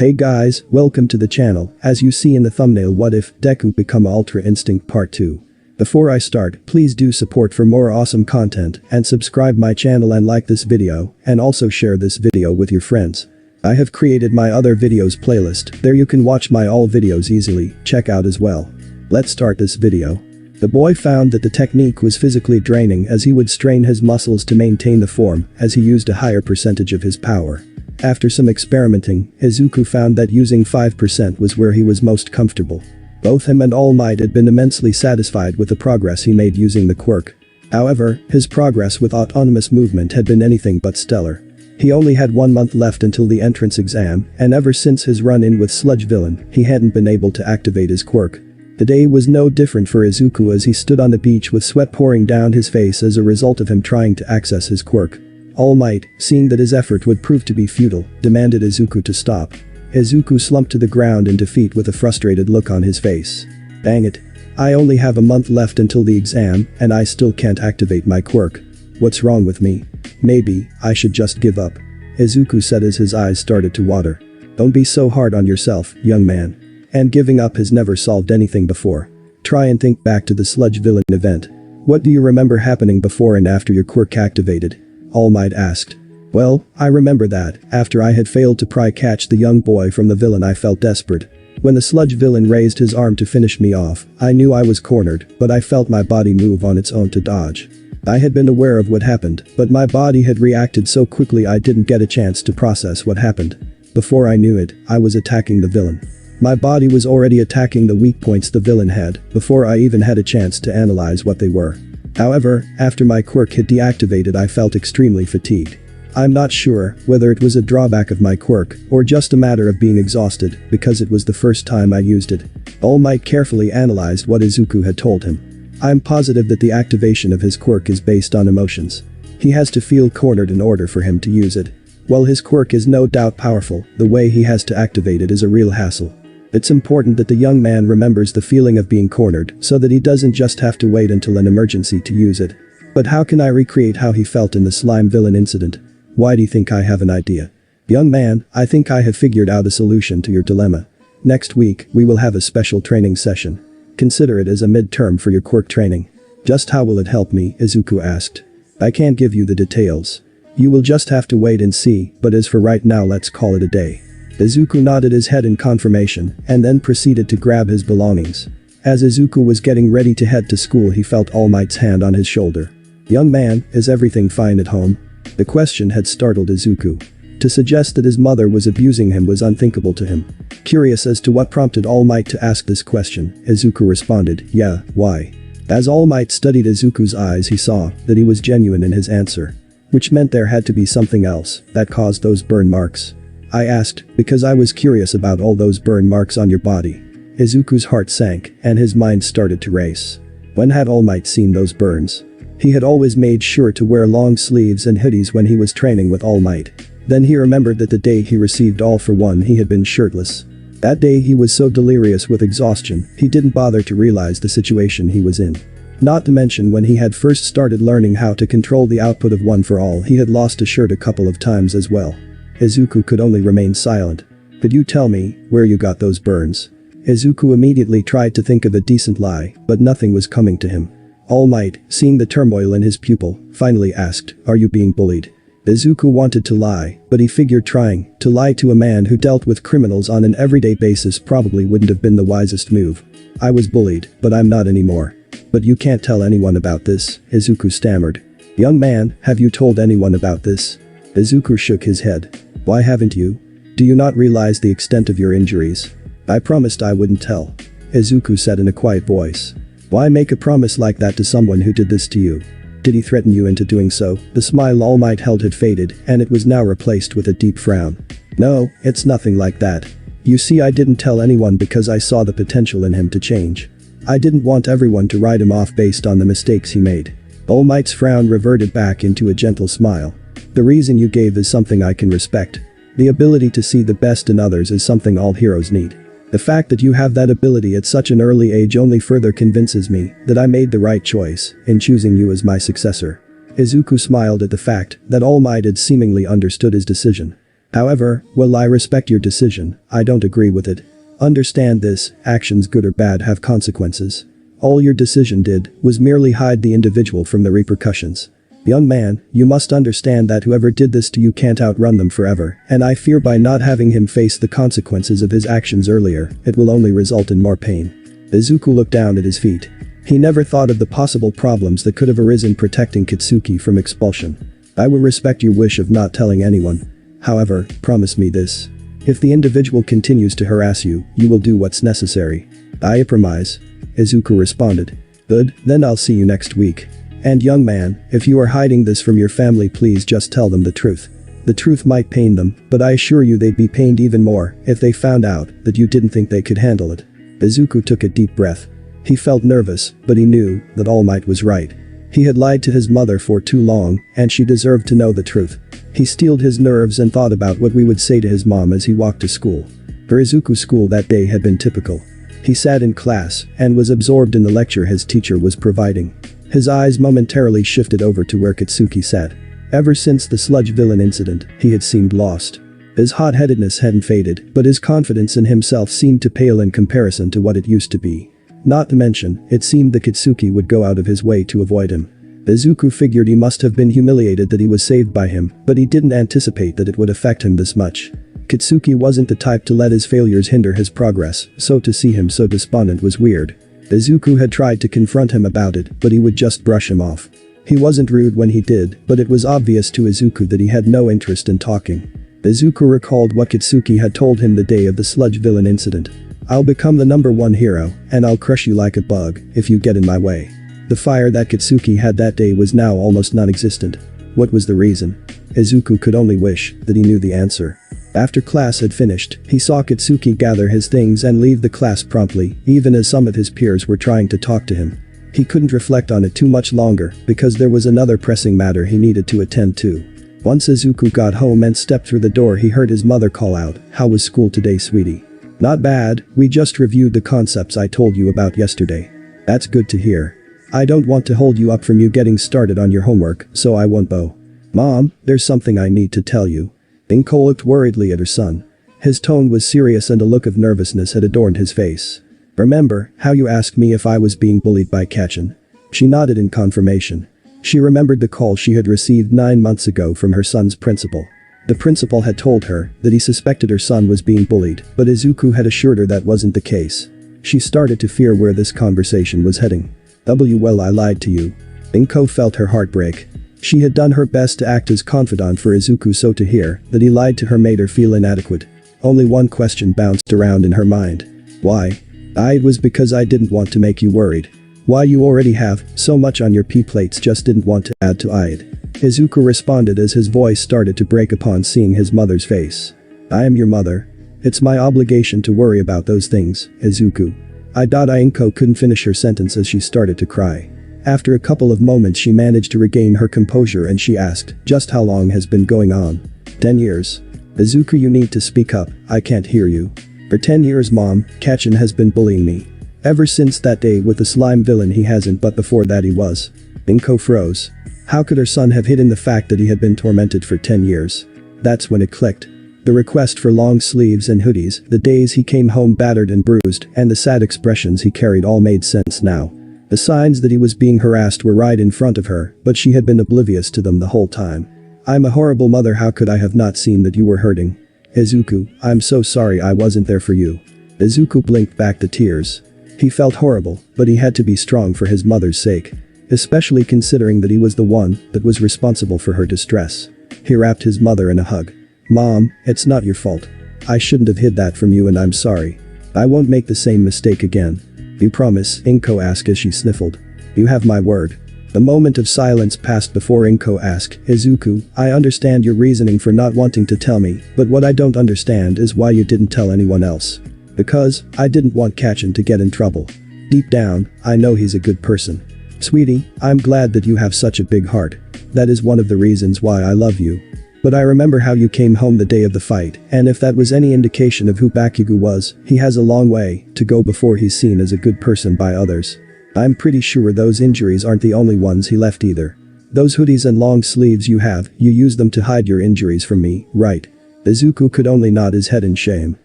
Hey guys, welcome to the channel. As you see in the thumbnail, what if Deku become Ultra Instinct Part 2. Before I start, please do support for more awesome content and subscribe my channel and like this video and also share this video with your friends. I have created my other videos playlist, there you can watch my all videos easily, check out as well. Let's start this video. The boy found that the technique was physically draining as he would strain his muscles to maintain the form as he used a higher percentage of his power. After some experimenting, Izuku found that using 5% was where he was most comfortable. Both him and All Might had been immensely satisfied with the progress he made using the quirk. However, his progress with autonomous movement had been anything but stellar. He only had 1 month left until the entrance exam, and ever since his run-in with Sludge Villain, he hadn't been able to activate his quirk. The day was no different for Izuku as he stood on the beach with sweat pouring down his face as a result of him trying to access his quirk. All Might, seeing that his effort would prove to be futile, demanded Izuku to stop. Izuku slumped to the ground in defeat with a frustrated look on his face. Dang it. I only have a month left until the exam, and I still can't activate my quirk. What's wrong with me? Maybe I should just give up. Izuku said as his eyes started to water. Don't be so hard on yourself, young man. And giving up has never solved anything before. Try and think back to the Sludge Villain event. What do you remember happening before and after your quirk activated? All Might asked. Well, I remember that, after I had failed to catch the young boy from the villain, I felt desperate. When the Sludge Villain raised his arm to finish me off, I knew I was cornered, but I felt my body move on its own to dodge. I had been aware of what happened, but my body had reacted so quickly I didn't get a chance to process what happened. Before I knew it, I was attacking the villain. My body was already attacking the weak points the villain had, before I even had a chance to analyze what they were. However, after my quirk had deactivated, I felt extremely fatigued. I'm not sure whether it was a drawback of my quirk or just a matter of being exhausted because it was the first time I used it. All Might carefully analyzed what Izuku had told him. I'm positive that the activation of his quirk is based on emotions. He has to feel cornered in order for him to use it. While his quirk is no doubt powerful, the way he has to activate it is a real hassle. It's important that the young man remembers the feeling of being cornered so that he doesn't just have to wait until an emergency to use it. But how can I recreate how he felt in the slime villain incident? Why do you think I have an idea? Young man, I think I have figured out a solution to your dilemma. Next week, we will have a special training session. Consider it as a midterm for your quirk training. Just how will it help me? Izuku asked. I can't give you the details. You will just have to wait and see, but as for right now, let's call it a day. Izuku nodded his head in confirmation and then proceeded to grab his belongings. As Izuku was getting ready to head to school, he felt All Might's hand on his shoulder. Young man, is everything fine at home? The question had startled Izuku. To suggest that his mother was abusing him was unthinkable to him. Curious as to what prompted All Might to ask this question, Izuku responded, yeah, why? As All Might studied Izuku's eyes, he saw that he was genuine in his answer. Which meant there had to be something else that caused those burn marks. I asked, because I was curious about all those burn marks on your body. Izuku's heart sank, and his mind started to race. When had All Might seen those burns? He had always made sure to wear long sleeves and hoodies when he was training with All Might. Then he remembered that the day he received All for One he had been shirtless. That day he was so delirious with exhaustion, he didn't bother to realize the situation he was in. Not to mention when he had first started learning how to control the output of One for All, he had lost a shirt a couple of times as well. Izuku could only remain silent. Could you tell me where you got those burns? Izuku immediately tried to think of a decent lie, but nothing was coming to him. All Might, seeing the turmoil in his pupil, finally asked, are you being bullied? Izuku wanted to lie, but he figured trying to lie to a man who dealt with criminals on an everyday basis probably wouldn't have been the wisest move. I was bullied, but I'm not anymore. But you can't tell anyone about this, Izuku stammered. Young man, have you told anyone about this? Izuku shook his head. Why haven't you? Do you not realize the extent of your injuries? I promised I wouldn't tell. Izuku said in a quiet voice. Why make a promise like that to someone who did this to you? Did he threaten you into doing so? The smile All Might held had faded, and it was now replaced with a deep frown. No, it's nothing like that. You see, I didn't tell anyone because I saw the potential in him to change. I didn't want everyone to write him off based on the mistakes he made. All Might's frown reverted back into a gentle smile. The reason you gave is something I can respect. The ability to see the best in others is something all heroes need. The fact that you have that ability at such an early age only further convinces me that I made the right choice in choosing you as my successor. Izuku smiled at the fact that All Might had seemingly understood his decision. However, while I respect your decision, I don't agree with it. Understand this, actions good or bad have consequences. All your decision did was merely hide the individual from the repercussions. Young man, you must understand that whoever did this to you can't outrun them forever, and I fear by not having him face the consequences of his actions earlier, it will only result in more pain. Izuku looked down at his feet. He never thought of the possible problems that could have arisen protecting Kitsuki from expulsion. I will respect your wish of not telling anyone. However, promise me this. If the individual continues to harass you, you will do what's necessary. I promise. Izuku responded. Good, then I'll see you next week. And young man, if you are hiding this from your family, please just tell them the truth. The truth might pain them, but I assure you they'd be pained even more if they found out that you didn't think they could handle it. Izuku took a deep breath. He felt nervous, but he knew that All Might was right. He had lied to his mother for too long, and she deserved to know the truth. He steeled his nerves and thought about what we would say to his mom as he walked to school. For Izuku's school that day had been typical. He sat in class and was absorbed in the lecture his teacher was providing. His eyes momentarily shifted over to where Kitsuki sat. Ever since the sludge villain incident, he had seemed lost. His hot-headedness hadn't faded, but his confidence in himself seemed to pale in comparison to what it used to be. Not to mention, it seemed that Kitsuki would go out of his way to avoid him. Izuku figured he must have been humiliated that he was saved by him, but he didn't anticipate that it would affect him this much. Kitsuki wasn't the type to let his failures hinder his progress, so to see him so despondent was weird. Izuku had tried to confront him about it, but he would just brush him off. He wasn't rude when he did, but it was obvious to Izuku that he had no interest in talking. Izuku recalled what Kitsuki had told him the day of the sludge villain incident. I'll become the #1 hero, and I'll crush you like a bug if you get in my way. The fire that Kitsuki had that day was now almost non-existent. What was the reason? Izuku could only wish that he knew the answer. After class had finished, he saw Kitsuki gather his things and leave the class promptly, even as some of his peers were trying to talk to him. He couldn't reflect on it too much longer because there was another pressing matter he needed to attend to. Once Izuku got home and stepped through the door, he heard his mother call out, "How was school today, sweetie?" "Not bad, we just reviewed the concepts I told you about yesterday." "That's good to hear. I don't want to hold you up from you getting started on your homework, so I won't bow." "Mom, there's something I need to tell you." Inko looked worriedly at her son. His tone was serious and a look of nervousness had adorned his face. "Remember how you asked me if I was being bullied by Kachin?" She nodded in confirmation. She remembered the call she had received 9 months ago from her son's principal. The principal had told her that he suspected her son was being bullied, but Izuku had assured her that wasn't the case. She started to fear where this conversation was heading. Well, I lied to you." Inko felt her heart break. She had done her best to act as confidant for Izuku, so to hear that he lied to her made her feel inadequate. Only one question bounced around in her mind. Why? It was because I didn't want to make you worried. Why, you already have so much on your plates, just didn't want to add to it. Izuku responded as his voice started to break upon seeing his mother's face. "I am your mother. It's my obligation to worry about those things, Izuku." Inko couldn't finish her sentence as she started to cry. After a couple of moments she managed to regain her composure and she asked, "Just how long has been going on?" 10 years. "Izuku, you need to speak up, I can't hear you." "For 10 years, Mom, Kachin has been bullying me. Ever since that day with the slime villain he hasn't, but before that he was." Inko froze. How could her son have hidden the fact that he had been tormented for 10 years? That's when it clicked. The request for long sleeves and hoodies, the days he came home battered and bruised, and the sad expressions he carried all made sense now. The signs that he was being harassed were right in front of her, but she had been oblivious to them the whole time. "I'm a horrible mother, how could I have not seen that you were hurting? Izuku, I'm so sorry I wasn't there for you." Izuku blinked back the tears. He felt horrible, but he had to be strong for his mother's sake. Especially considering that he was the one that was responsible for her distress. He wrapped his mother in a hug. "Mom, it's not your fault. I shouldn't have hid that from you and I'm sorry. I won't make the same mistake again. You promise?" Inko asked as she sniffled. "You have my word." The moment of silence passed before Inko asked, "Izuku, I understand your reasoning for not wanting to tell me, but what I don't understand is why you didn't tell anyone else." "Because I didn't want Kachin to get in trouble. Deep down, I know he's a good person." "Sweetie, I'm glad that you have such a big heart. That is one of the reasons why I love you. But I remember how you came home the day of the fight, and if that was any indication of who Bakugo was, he has a long way to go before he's seen as a good person by others. I'm pretty sure those injuries aren't the only ones he left either. Those hoodies and long sleeves you have, you use them to hide your injuries from me, right?" Izuku could only nod his head in shame.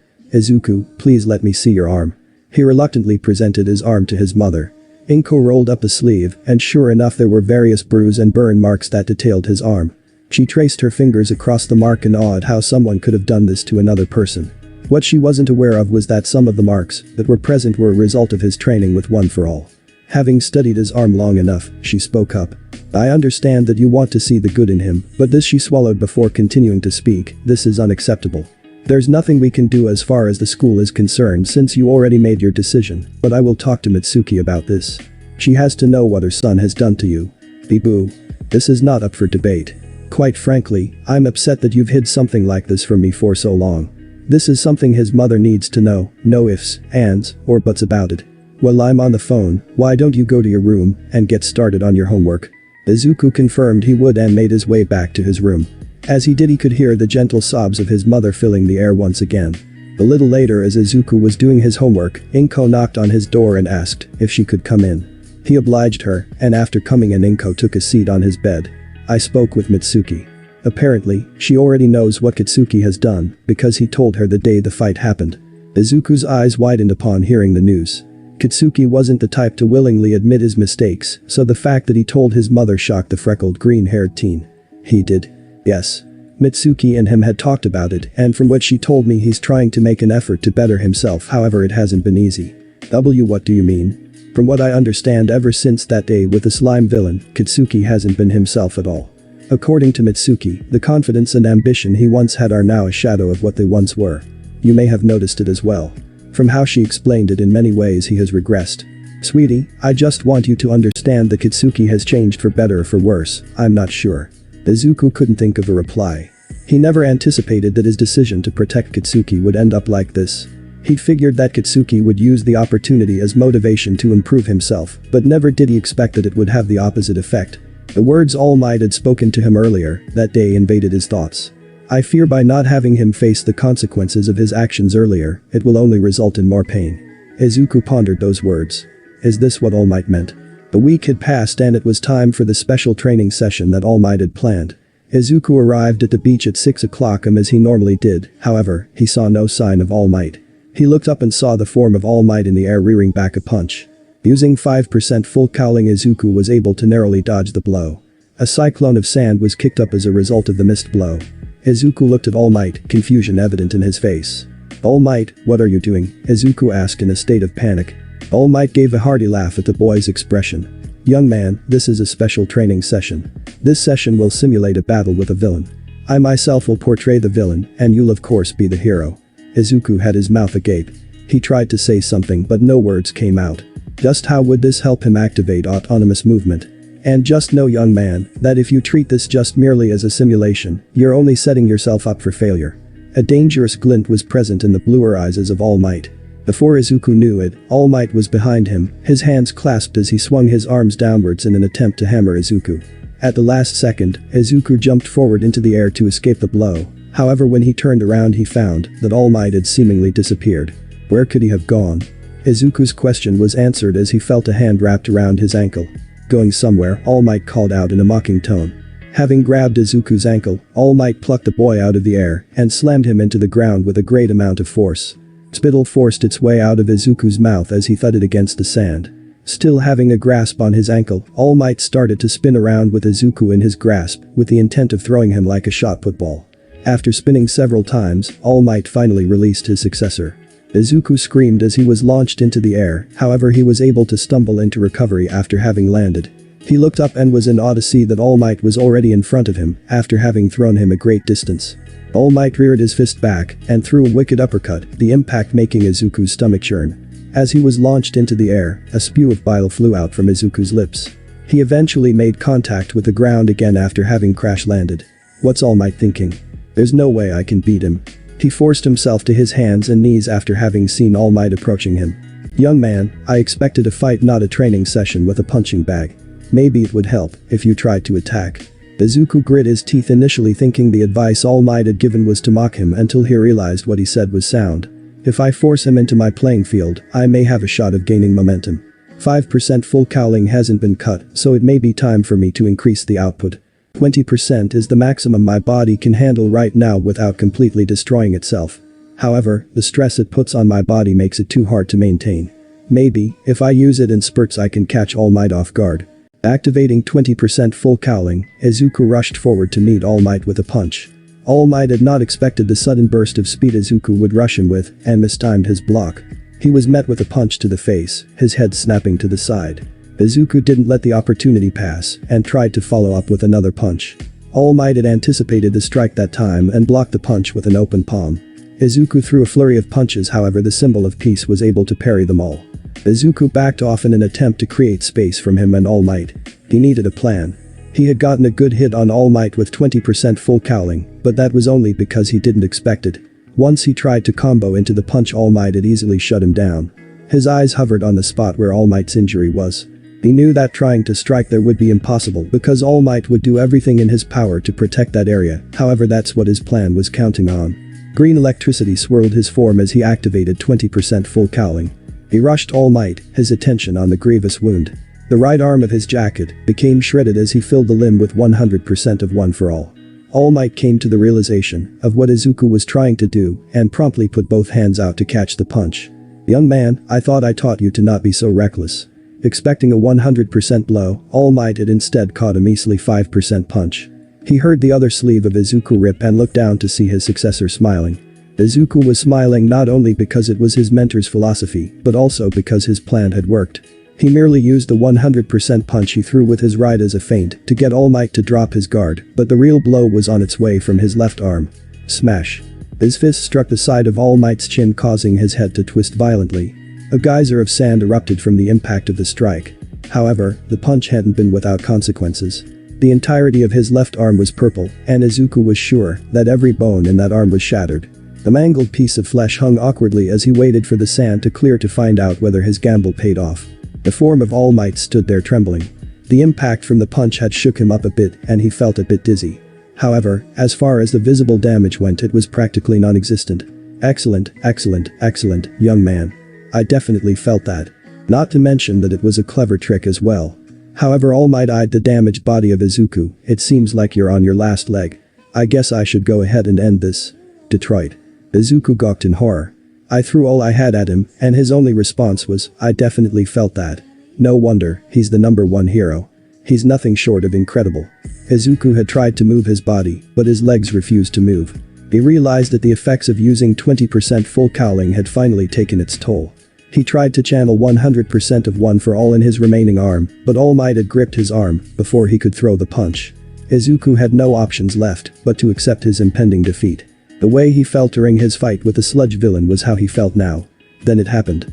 Izuku, please let me see your arm. He reluctantly presented his arm to his mother. Inko rolled up the sleeve, and sure enough there were various bruise and burn marks that detailed his arm. She traced her fingers across the mark and awed how someone could have done this to another person. What she wasn't aware of was that some of the marks that were present were a result of his training with One for All. Having studied his arm long enough, she spoke up. I understand that you want to see the good in him, but this she swallowed before continuing to speak, this is unacceptable. There's nothing we can do as far as the school is concerned since you already made your decision, but I will talk to Mitsuki about this. She has to know what her son has done to you. Boo. This is not up for debate. Quite frankly, I'm upset that you've hid something like this from me for so long. This is something his mother needs to know, no ifs, ands, or buts about it. While I'm on the phone, why don't you go to your room and get started on your homework? Izuku confirmed he would and made his way back to his room. As he did he could hear the gentle sobs of his mother filling the air once again. A little later as Izuku was doing his homework, Inko knocked on his door and asked if she could come in. He obliged her, and after coming in Inko took a seat on his bed. I spoke with Mitsuki. Apparently, she already knows what Kitsuki has done, because he told her the day the fight happened. Izuku's eyes widened upon hearing the news. Kitsuki wasn't the type to willingly admit his mistakes, so the fact that he told his mother shocked the freckled green-haired teen. He did. Yes. Mitsuki and him had talked about it, and from what she told me he's trying to make an effort to better himself, however it hasn't been easy. What do you mean? From what I understand, ever since that day with the slime villain, Kitsuki hasn't been himself at all. According to Mitsuki, the confidence and ambition he once had are now a shadow of what they once were. You may have noticed it as well. From how she explained it, in many ways he has regressed. Sweetie, I just want you to understand that Kitsuki has changed for better or for worse, I'm not sure. Izuku couldn't think of a reply. He never anticipated that his decision to protect Kitsuki would end up like this. He'd figured that Kitsuki would use the opportunity as motivation to improve himself, but never did he expect that it would have the opposite effect. The words All Might had spoken to him earlier that day invaded his thoughts. I fear by not having him face the consequences of his actions earlier, it will only result in more pain. Izuku pondered those words. Is this what All Might meant? A week had passed and it was time for the special training session that All Might had planned. Izuku arrived at the beach at 6 o'clock as he normally did, however, he saw no sign of All Might. He looked up and saw the form of All Might in the air rearing back a punch. Using 5% full cowling, Izuku was able to narrowly dodge the blow. A cyclone of sand was kicked up as a result of the missed blow. Izuku looked at All Might, confusion evident in his face. All Might, what are you doing? Izuku asked in a state of panic. All Might gave a hearty laugh at the boy's expression. Young man, this is a special training session. This session will simulate a battle with a villain. I myself will portray the villain, and you'll of course be the hero. Izuku had his mouth agape. He tried to say something but no words came out. Just how would this help him activate autonomous movement? And just know, young man, that if you treat this just merely as a simulation, you're only setting yourself up for failure. A dangerous glint was present in the bluer eyes of All Might. Before Izuku knew it, All Might was behind him, his hands clasped as he swung his arms downwards in an attempt to hammer Izuku. At the last second, Izuku jumped forward into the air to escape the blow. However, when he turned around he found that All Might had seemingly disappeared. Where could he have gone? Izuku's question was answered as he felt a hand wrapped around his ankle. Going somewhere, All Might called out in a mocking tone. Having grabbed Izuku's ankle, All Might plucked the boy out of the air and slammed him into the ground with a great amount of force. Spittle forced its way out of Izuku's mouth as he thudded against the sand. Still having a grasp on his ankle, All Might started to spin around with Izuku in his grasp with the intent of throwing him like a shot put ball. After spinning several times, All Might finally released his successor. Izuku screamed as he was launched into the air, however he was able to stumble into recovery after having landed. He looked up and was in awe to see that All Might was already in front of him after having thrown him a great distance. All Might reared his fist back and threw a wicked uppercut, the impact making Izuku's stomach churn. As he was launched into the air, a spew of bile flew out from Izuku's lips. He eventually made contact with the ground again after having crash landed. What's All Might thinking? There's no way I can beat him. He forced himself to his hands and knees after having seen All Might approaching him. Young man, I expected a fight, not a training session with a punching bag. Maybe it would help if you tried to attack. Izuku grit his teeth, initially thinking the advice All Might had given was to mock him, until he realized what he said was sound. If I force him into my playing field, I may have a shot of gaining momentum. 5% full cowling hasn't been cut, so it may be time for me to increase the output. 20% is the maximum my body can handle right now without completely destroying itself. However, the stress it puts on my body makes it too hard to maintain. Maybe, if I use it in spurts I can catch All Might off guard. Activating 20% full cowling, Izuku rushed forward to meet All Might with a punch. All Might had not expected the sudden burst of speed Izuku would rush him with and mistimed his block. He was met with a punch to the face, his head snapping to the side. Izuku didn't let the opportunity pass and tried to follow up with another punch. All Might had anticipated the strike that time and blocked the punch with an open palm. Izuku threw a flurry of punches, however the symbol of peace was able to parry them all. Izuku backed off in an attempt to create space from him and All Might. He needed a plan. He had gotten a good hit on All Might with 20% full cowling, but that was only because he didn't expect it. Once he tried to combo into the punch, All Might had easily shut him down. His eyes hovered on the spot where All Might's injury was. He knew that trying to strike there would be impossible because All Might would do everything in his power to protect that area, however that's what his plan was counting on. Green electricity swirled his form as he activated 20% full cowling. He rushed All Might, his attention on the grievous wound. The right arm of his jacket became shredded as he filled the limb with 100% of One for All. All Might came to the realization of what Izuku was trying to do and promptly put both hands out to catch the punch. "Young man, I thought I taught you to not be so reckless." Expecting a 100% blow, All Might had instead caught a measly 5% punch. He heard the other sleeve of Izuku rip and looked down to see his successor smiling. Izuku was smiling not only because it was his mentor's philosophy, but also because his plan had worked. He merely used the 100% punch he threw with his right as a feint to get All Might to drop his guard, but the real blow was on its way from his left arm. Smash. His fist struck the side of All Might's chin, causing his head to twist violently. A geyser of sand erupted from the impact of the strike. However, the punch hadn't been without consequences. The entirety of his left arm was purple, and Izuku was sure that every bone in that arm was shattered. The mangled piece of flesh hung awkwardly as he waited for the sand to clear to find out whether his gamble paid off. The form of All Might stood there trembling. The impact from the punch had shook him up a bit and he felt a bit dizzy. However, as far as the visible damage went, it was practically non-existent. Excellent, excellent, excellent, young man. I definitely felt that. Not to mention that it was a clever trick as well. However, All Might eyed the damaged body of Izuku. "It seems like you're on your last leg. I guess I should go ahead and end this." Detroit. Izuku gawked in horror. I threw all I had at him, and his only response was, "I definitely felt that." No wonder, he's the #1 hero. He's nothing short of incredible. Izuku had tried to move his body, but his legs refused to move. He realized that the effects of using 20% full cowling had finally taken its toll. He tried to channel 100% of One for All in his remaining arm, but All Might had gripped his arm before he could throw the punch. Izuku had no options left but to accept his impending defeat. The way he felt during his fight with the sludge villain was how he felt now. Then it happened.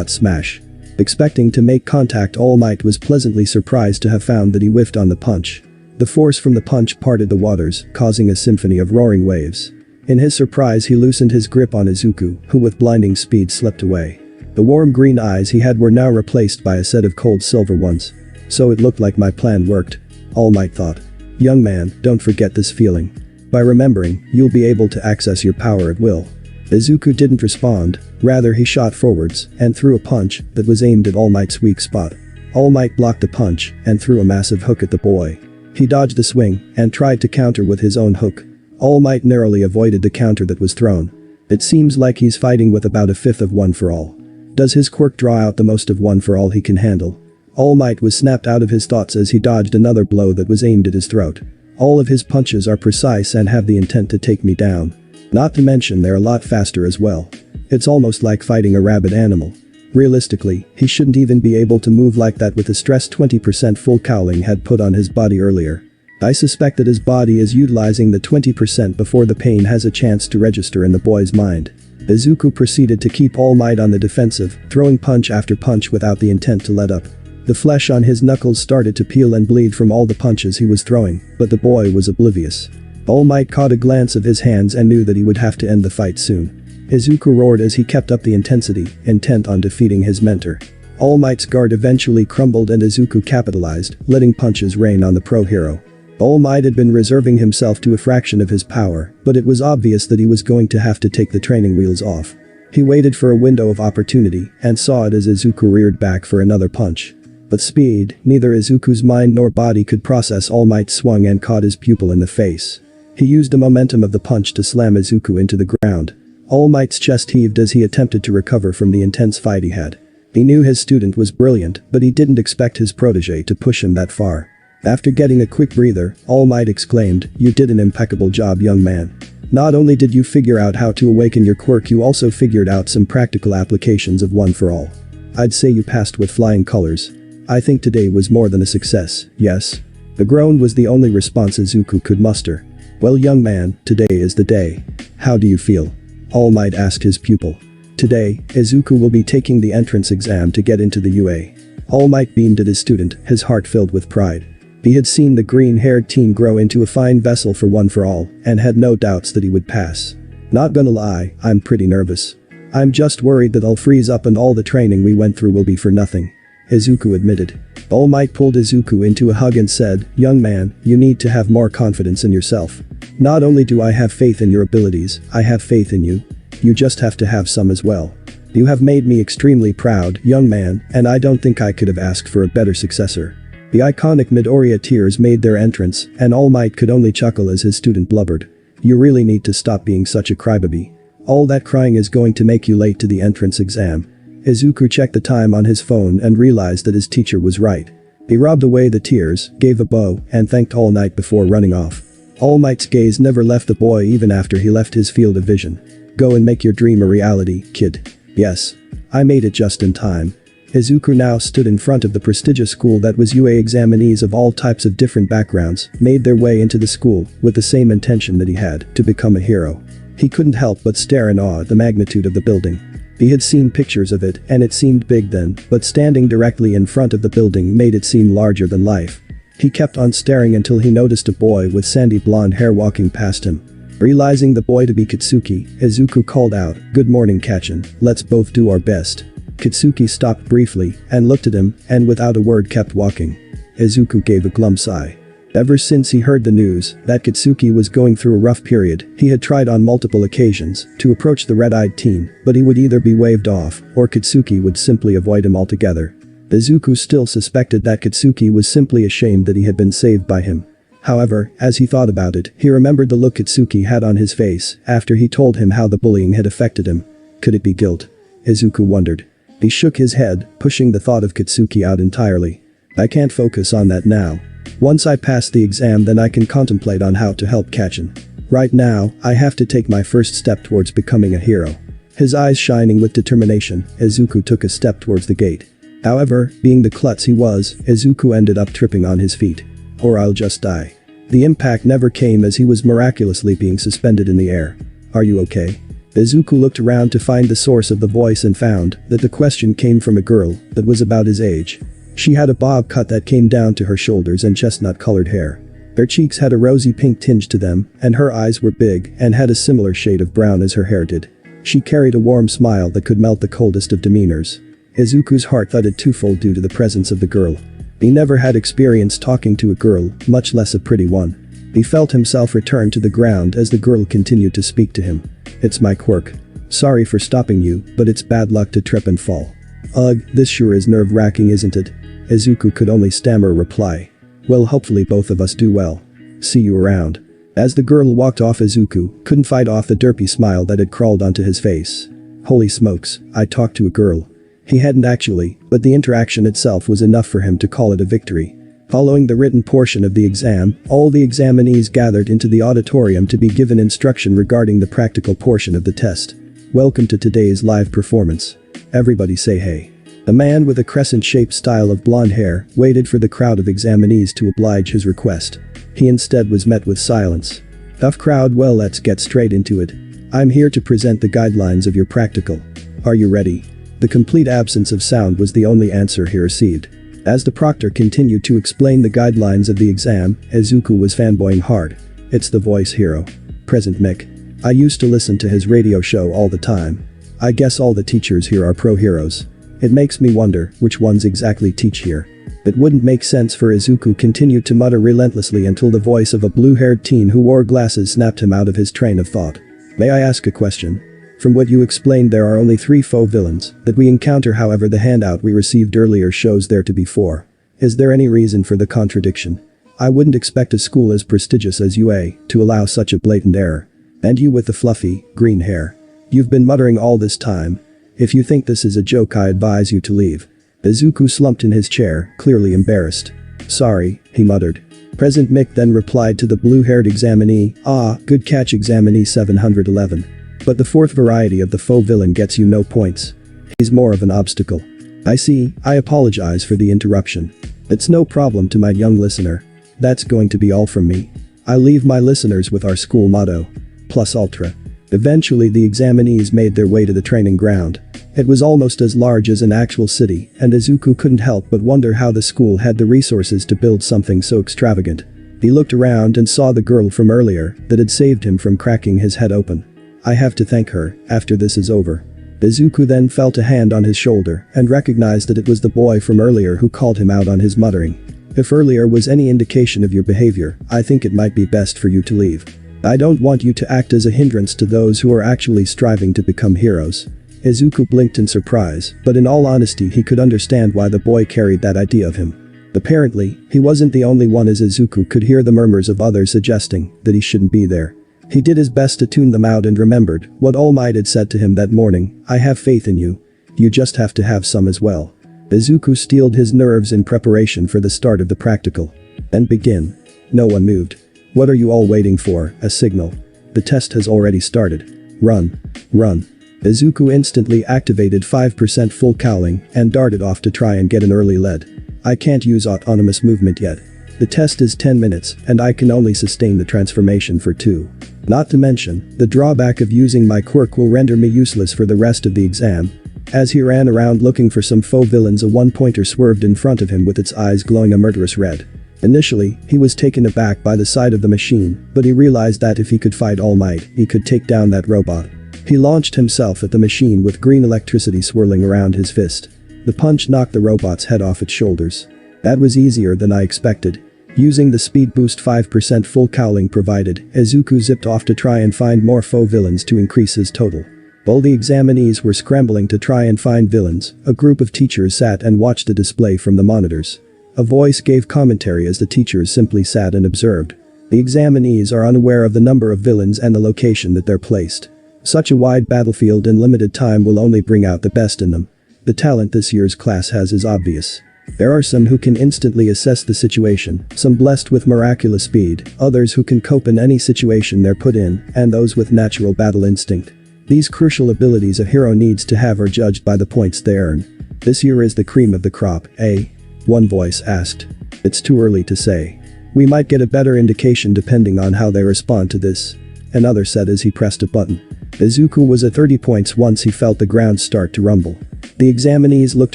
Smash. Expecting to make contact, All Might was pleasantly surprised to have found that he whiffed on the punch. The force from the punch parted the waters, causing a symphony of roaring waves. In his surprise, he loosened his grip on Izuku, who with blinding speed slipped away. The warm green eyes he had were now replaced by a set of cold silver ones. So it looked like my plan worked. All Might thought. Young man, don't forget this feeling. By remembering, you'll be able to access your power at will. Izuku didn't respond, rather he shot forwards and threw a punch that was aimed at All Might's weak spot. All Might blocked the punch and threw a massive hook at the boy. He dodged the swing and tried to counter with his own hook. All Might narrowly avoided the counter that was thrown. It seems like he's fighting with about a fifth of One for All. Does his quirk draw out the most of One for All he can handle? All Might was snapped out of his thoughts as he dodged another blow that was aimed at his throat. All of his punches are precise and have the intent to take me down. Not to mention they're a lot faster as well. It's almost like fighting a rabid animal. Realistically, he shouldn't even be able to move like that with the stress 20% full cowling had put on his body earlier. I suspect that his body is utilizing the 20% before the pain has a chance to register in the boy's mind. Izuku proceeded to keep All Might on the defensive, throwing punch after punch without the intent to let up. The flesh on his knuckles started to peel and bleed from all the punches he was throwing, but the boy was oblivious. All Might caught a glance of his hands and knew that he would have to end the fight soon. Izuku roared as he kept up the intensity, intent on defeating his mentor. All Might's guard eventually crumbled and Izuku capitalized, letting punches rain on the pro hero. All Might had been reserving himself to a fraction of his power, but it was obvious that he was going to have to take the training wheels off. He waited for a window of opportunity and saw it as Izuku reared back for another punch. But speed, neither Izuku's mind nor body could process. All Might swung and caught his pupil in the face. He used the momentum of the punch to slam Izuku into the ground. All Might's chest heaved as he attempted to recover from the intense fight he had. He knew his student was brilliant, but he didn't expect his protege to push him that far. After getting a quick breather, All Might exclaimed, "You did an impeccable job, young man. Not only did you figure out how to awaken your quirk, you also figured out some practical applications of One for All. I'd say you passed with flying colors. I think today was more than a success, yes?" The groan was the only response Izuku could muster. "Well, young man, today is the day. How do you feel?" All Might asked his pupil. Today, Izuku will be taking the entrance exam to get into the UA. All Might beamed at his student, his heart filled with pride. He had seen the green-haired teen grow into a fine vessel for One for All, and had no doubts that he would pass. "Not gonna lie, I'm pretty nervous. I'm just worried that I'll freeze up and all the training we went through will be for nothing," Izuku admitted. All Might pulled Izuku into a hug and said, "Young man, you need to have more confidence in yourself. Not only do I have faith in your abilities, I have faith in you. You just have to have some as well. You have made me extremely proud, young man, and I don't think I could have asked for a better successor." The iconic Midoriya tears made their entrance, and All Might could only chuckle as his student blubbered. "You really need to stop being such a crybaby. All that crying is going to make you late to the entrance exam." Izuku checked the time on his phone and realized that his teacher was right. He rubbed away the tears, gave a bow, and thanked All Might before running off. All Might's gaze never left the boy even after he left his field of vision. "Go and make your dream a reality, kid." "Yes. I made it just in time." Izuku now stood in front of the prestigious school that was UA. Examinees of all types of different backgrounds made their way into the school with the same intention that he had, to become a hero. He couldn't help but stare in awe at the magnitude of the building. He had seen pictures of it and it seemed big then, but standing directly in front of the building made it seem larger than life. He kept on staring until he noticed a boy with sandy blonde hair walking past him. Realizing the boy to be Kitsuki, Izuku called out, "Good morning, Kachin, let's both do our best." Kitsuki stopped briefly and looked at him and without a word kept walking. Izuku gave a glum sigh. Ever since he heard the news that Kitsuki was going through a rough period, he had tried on multiple occasions to approach the red-eyed teen, but he would either be waved off or Kitsuki would simply avoid him altogether. Izuku still suspected that Kitsuki was simply ashamed that he had been saved by him. However, as he thought about it, he remembered the look Kitsuki had on his face after he told him how the bullying had affected him. Could it be guilt? Izuku wondered. He shook his head, pushing the thought of Kitsuki out entirely. "I can't focus on that now. Once I pass the exam, then I can contemplate on how to help Kachin. Right now, I have to take my first step towards becoming a hero." His eyes shining with determination, Izuku took a step towards the gate. However, being the klutz he was, Izuku ended up tripping on his feet. "Or I'll just die." The impact never came as he was miraculously being suspended in the air. "Are you okay?" Izuku looked around to find the source of the voice and found that the question came from a girl that was about his age. She had a bob cut that came down to her shoulders and chestnut-colored hair. Her cheeks had a rosy pink tinge to them, and her eyes were big and had a similar shade of brown as her hair did. She carried a warm smile that could melt the coldest of demeanors. Izuku's heart thudded twofold due to the presence of the girl. He never had experience talking to a girl, much less a pretty one. He felt himself return to the ground as the girl continued to speak to him. "It's my quirk. Sorry for stopping you, but it's bad luck to trip and fall." "Ugh, this sure is nerve-wracking, isn't it?" Izuku could only stammer a reply. "Well, hopefully both of us do well. See you around." As the girl walked off, Izuku couldn't fight off the derpy smile that had crawled onto his face. Holy smokes, I talked to a girl. He hadn't actually, but the interaction itself was enough for him to call it a victory. Following the written portion of the exam, all the examinees gathered into the auditorium to be given instruction regarding the practical portion of the test. "Welcome to today's live performance. Everybody say hey." The man with a crescent-shaped style of blonde hair waited for the crowd of examinees to oblige his request. He instead was met with silence. "Tough crowd, well, let's get straight into it. I'm here to present the guidelines of your practical. Are you ready?" The complete absence of sound was the only answer he received. As the proctor continued to explain the guidelines of the exam, Izuku was fanboying hard. "It's the voice hero. Present Mick. I used to listen to his radio show all the time. I guess all the teachers here are pro heroes. It makes me wonder which ones exactly teach here." It wouldn't make sense for Izuku continued to mutter relentlessly until the voice of a blue-haired teen who wore glasses snapped him out of his train of thought. "May I ask a question?" From what you explained, there are only 3 faux villains that we encounter. However, the handout we received earlier shows there to be 4. Is there any reason for the contradiction? I wouldn't expect a school as prestigious as UA to allow such a blatant error. And you with the fluffy, green hair. You've been muttering all this time. If you think this is a joke, I advise you to leave. Izuku slumped in his chair, clearly embarrassed. Sorry, he muttered. President Mick then replied to the blue-haired examinee, "Ah, good catch examinee 711. But the 4th variety of the faux villain gets you no points. He's more of an obstacle." I see, I apologize for the interruption. It's no problem to my young listener. That's going to be all from me. I leave my listeners with our school motto. Plus ultra. Eventually the examinees made their way to the training ground. It was almost as large as an actual city, and Izuku couldn't help but wonder how the school had the resources to build something so extravagant. He looked around and saw the girl from earlier that had saved him from cracking his head open. I have to thank her after this is over. Izuku then felt a hand on his shoulder and recognized that it was the boy from earlier who called him out on his muttering. If earlier was any indication of your behavior, I think it might be best for you to leave. I don't want you to act as a hindrance to those who are actually striving to become heroes. Izuku blinked in surprise, but in all honesty he could understand why the boy carried that idea of him. Apparently, he wasn't the only one, as Izuku could hear the murmurs of others suggesting that he shouldn't be there. He did his best to tune them out and remembered what All Might had said to him that morning, "I have faith in you. You just have to have some as well." Izuku steeled his nerves in preparation for the start of the practical. Then begin. No one moved. What are you all waiting for? A signal. The test has already started. Run. Run. Izuku instantly activated 5% full cowling and darted off to try and get an early lead. I can't use autonomous movement yet. The test is 10 minutes and I can only sustain the transformation for 2. Not to mention, the drawback of using my quirk will render me useless for the rest of the exam. As he ran around looking for some faux villains, a one-pointer swerved in front of him with its eyes glowing a murderous red. Initially, he was taken aback by the sight of the machine, but he realized that if he could fight All Might, he could take down that robot. He launched himself at the machine with green electricity swirling around his fist. The punch knocked the robot's head off its shoulders. That was easier than I expected. Using the speed boost 5% full cowling provided, Izuku zipped off to try and find more faux villains to increase his total. While the examinees were scrambling to try and find villains, a group of teachers sat and watched the display from the monitors. A voice gave commentary as the teachers simply sat and observed. The examinees are unaware of the number of villains and the location that they're placed. Such a wide battlefield in limited time will only bring out the best in them. The talent this year's class has is obvious. There are some who can instantly assess the situation, some blessed with miraculous speed, others who can cope in any situation they're put in, and those with natural battle instinct. These crucial abilities a hero needs to have are judged by the points they earn. This year is the cream of the crop, eh? One voice asked. It's too early to say. We might get a better indication depending on how they respond to this. Another said as he pressed a button. Izuku was at 30 points once he felt the ground start to rumble. The examinees looked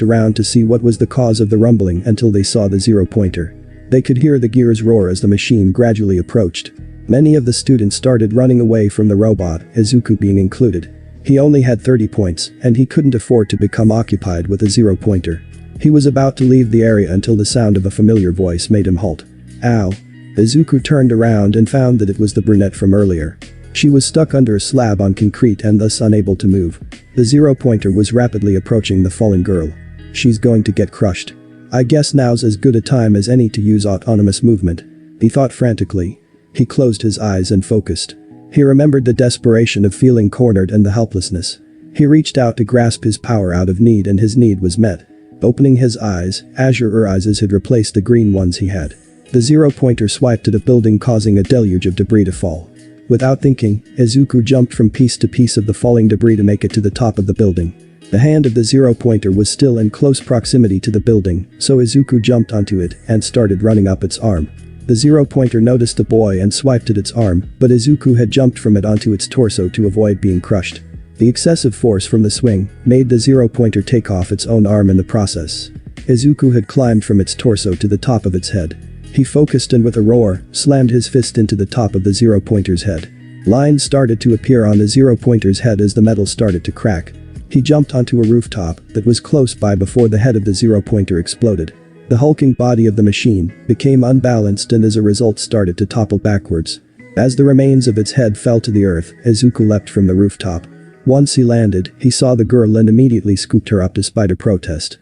around to see what was the cause of the rumbling until they saw the 0-pointer. They could hear the gears roar as the machine gradually approached. Many of the students started running away from the robot, Izuku being included. He only had 30 points, and he couldn't afford to become occupied with a 0-pointer. He was about to leave the area until the sound of a familiar voice made him halt. Ow. Izuku turned around and found that it was the brunette from earlier. She was stuck under a slab on concrete and thus unable to move. The 0-pointer was rapidly approaching the fallen girl. She's going to get crushed. I guess now's as good a time as any to use autonomous movement. He thought frantically. He closed his eyes and focused. He remembered the desperation of feeling cornered and the helplessness. He reached out to grasp his power out of need, and his need was met. Opening his eyes, azure eyes had replaced the green ones he had. The 0-pointer swiped at a building, causing a deluge of debris to fall. Without thinking, Izuku jumped from piece to piece of the falling debris to make it to the top of the building. The hand of the 0-pointer was still in close proximity to the building, so Izuku jumped onto it and started running up its arm. The 0-pointer noticed the boy and swiped at its arm, but Izuku had jumped from it onto its torso to avoid being crushed. The excessive force from the swing made the 0-pointer take off its own arm in the process. Izuku had climbed from its torso to the top of its head. He focused and with a roar, slammed his fist into the top of the 0-pointer's head. Lines started to appear on the 0-pointer's head as the metal started to crack. He jumped onto a rooftop that was close by before the head of the 0-pointer exploded. The hulking body of the machine became unbalanced and as a result started to topple backwards. As the remains of its head fell to the earth, Izuku leapt from the rooftop. Once he landed, he saw the girl and immediately scooped her up despite her protest.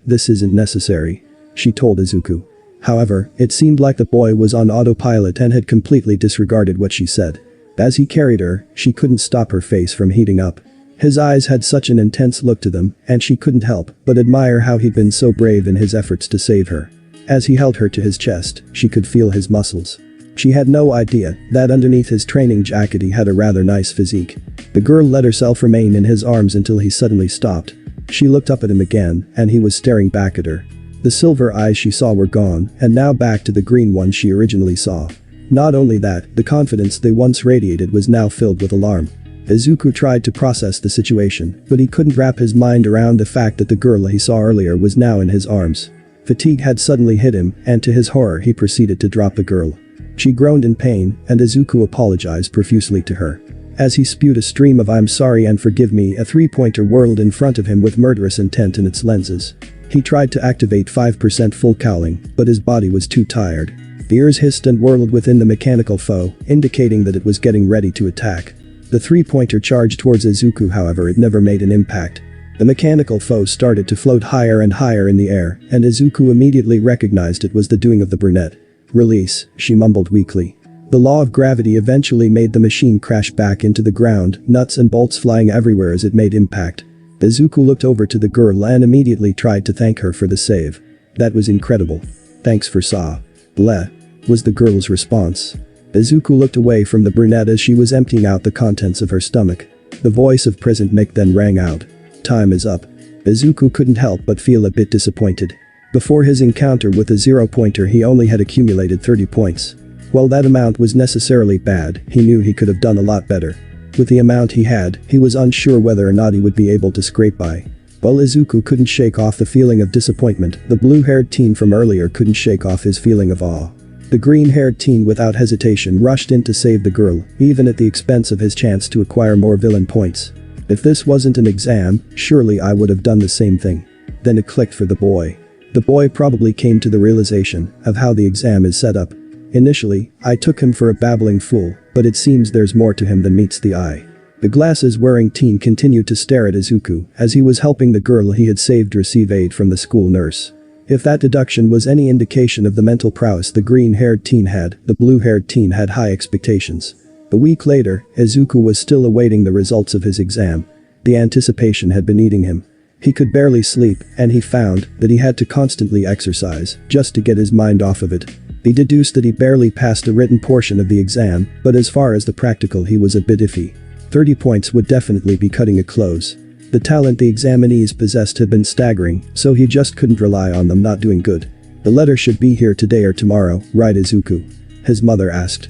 This isn't necessary," she told Izuku. However, it seemed like the boy was on autopilot and had completely disregarded what she said. As he carried her, she couldn't stop her face from heating up. His eyes had such an intense look to them, and she couldn't help but admire how he'd been so brave in his efforts to save her. As he held her to his chest, she could feel his muscles. She had no idea that underneath his training jacket he had a rather nice physique. The girl let herself remain in his arms until he suddenly stopped. She looked up at him again, and he was staring back at her. The silver eyes she saw were gone, and now back to the green ones she originally saw. Not only that, the confidence they once radiated was now filled with alarm. Izuku tried to process the situation, but he couldn't wrap his mind around the fact that the girl he saw earlier was now in his arms. Fatigue had suddenly hit him, and to his horror he proceeded to drop the girl. She groaned in pain, and Izuku apologized profusely to her. As he spewed a stream of "I'm sorry and forgive me," a three-pointer whirled in front of him with murderous intent in its lenses. He tried to activate 5% full cowling, but his body was too tired. The ears hissed and whirled within the mechanical foe, indicating that it was getting ready to attack. The three-pointer charged towards Izuku, however it never made an impact. The mechanical foe started to float higher and higher in the air, and Izuku immediately recognized it was the doing of the brunette. "Release," she mumbled weakly. The law of gravity eventually made the machine crash back into the ground, nuts and bolts flying everywhere as it made impact. Izuku looked over to the girl and immediately tried to thank her for the save. "That was incredible. Thanks for Saw." "Bleh," was the girl's response. Izuku looked away from the brunette as she was emptying out the contents of her stomach. The voice of Present Mick then rang out. "Time is up." Izuku couldn't help but feel a bit disappointed. Before his encounter with the zero-pointer he only had accumulated 30 points. While that amount was necessarily bad, he knew he could have done a lot better. With the amount he had, he was unsure whether or not he would be able to scrape by. While Izuku couldn't shake off the feeling of disappointment, the blue-haired teen from earlier couldn't shake off his feeling of awe. The green-haired teen without hesitation rushed in to save the girl, even at the expense of his chance to acquire more villain points. "If this wasn't an exam, surely I would have done the same thing." Then it clicked for the boy. The boy probably came to the realization of how the exam is set up. "Initially, I took him for a babbling fool, but it seems there's more to him than meets the eye." The glasses-wearing teen continued to stare at Izuku as he was helping the girl he had saved receive aid from the school nurse. If that deduction was any indication of the mental prowess the green-haired teen had, the blue-haired teen had high expectations. A week later, Izuku was still awaiting the results of his exam. The anticipation had been eating him. He could barely sleep, and he found that he had to constantly exercise just to get his mind off of it. He deduced that he barely passed the written portion of the exam, but as far as the practical he was a bit iffy. 30 points would definitely be cutting it close. The talent the examinees possessed had been staggering, so he just couldn't rely on them not doing good. "The letter should be here today or tomorrow, right Izuku?" his mother asked.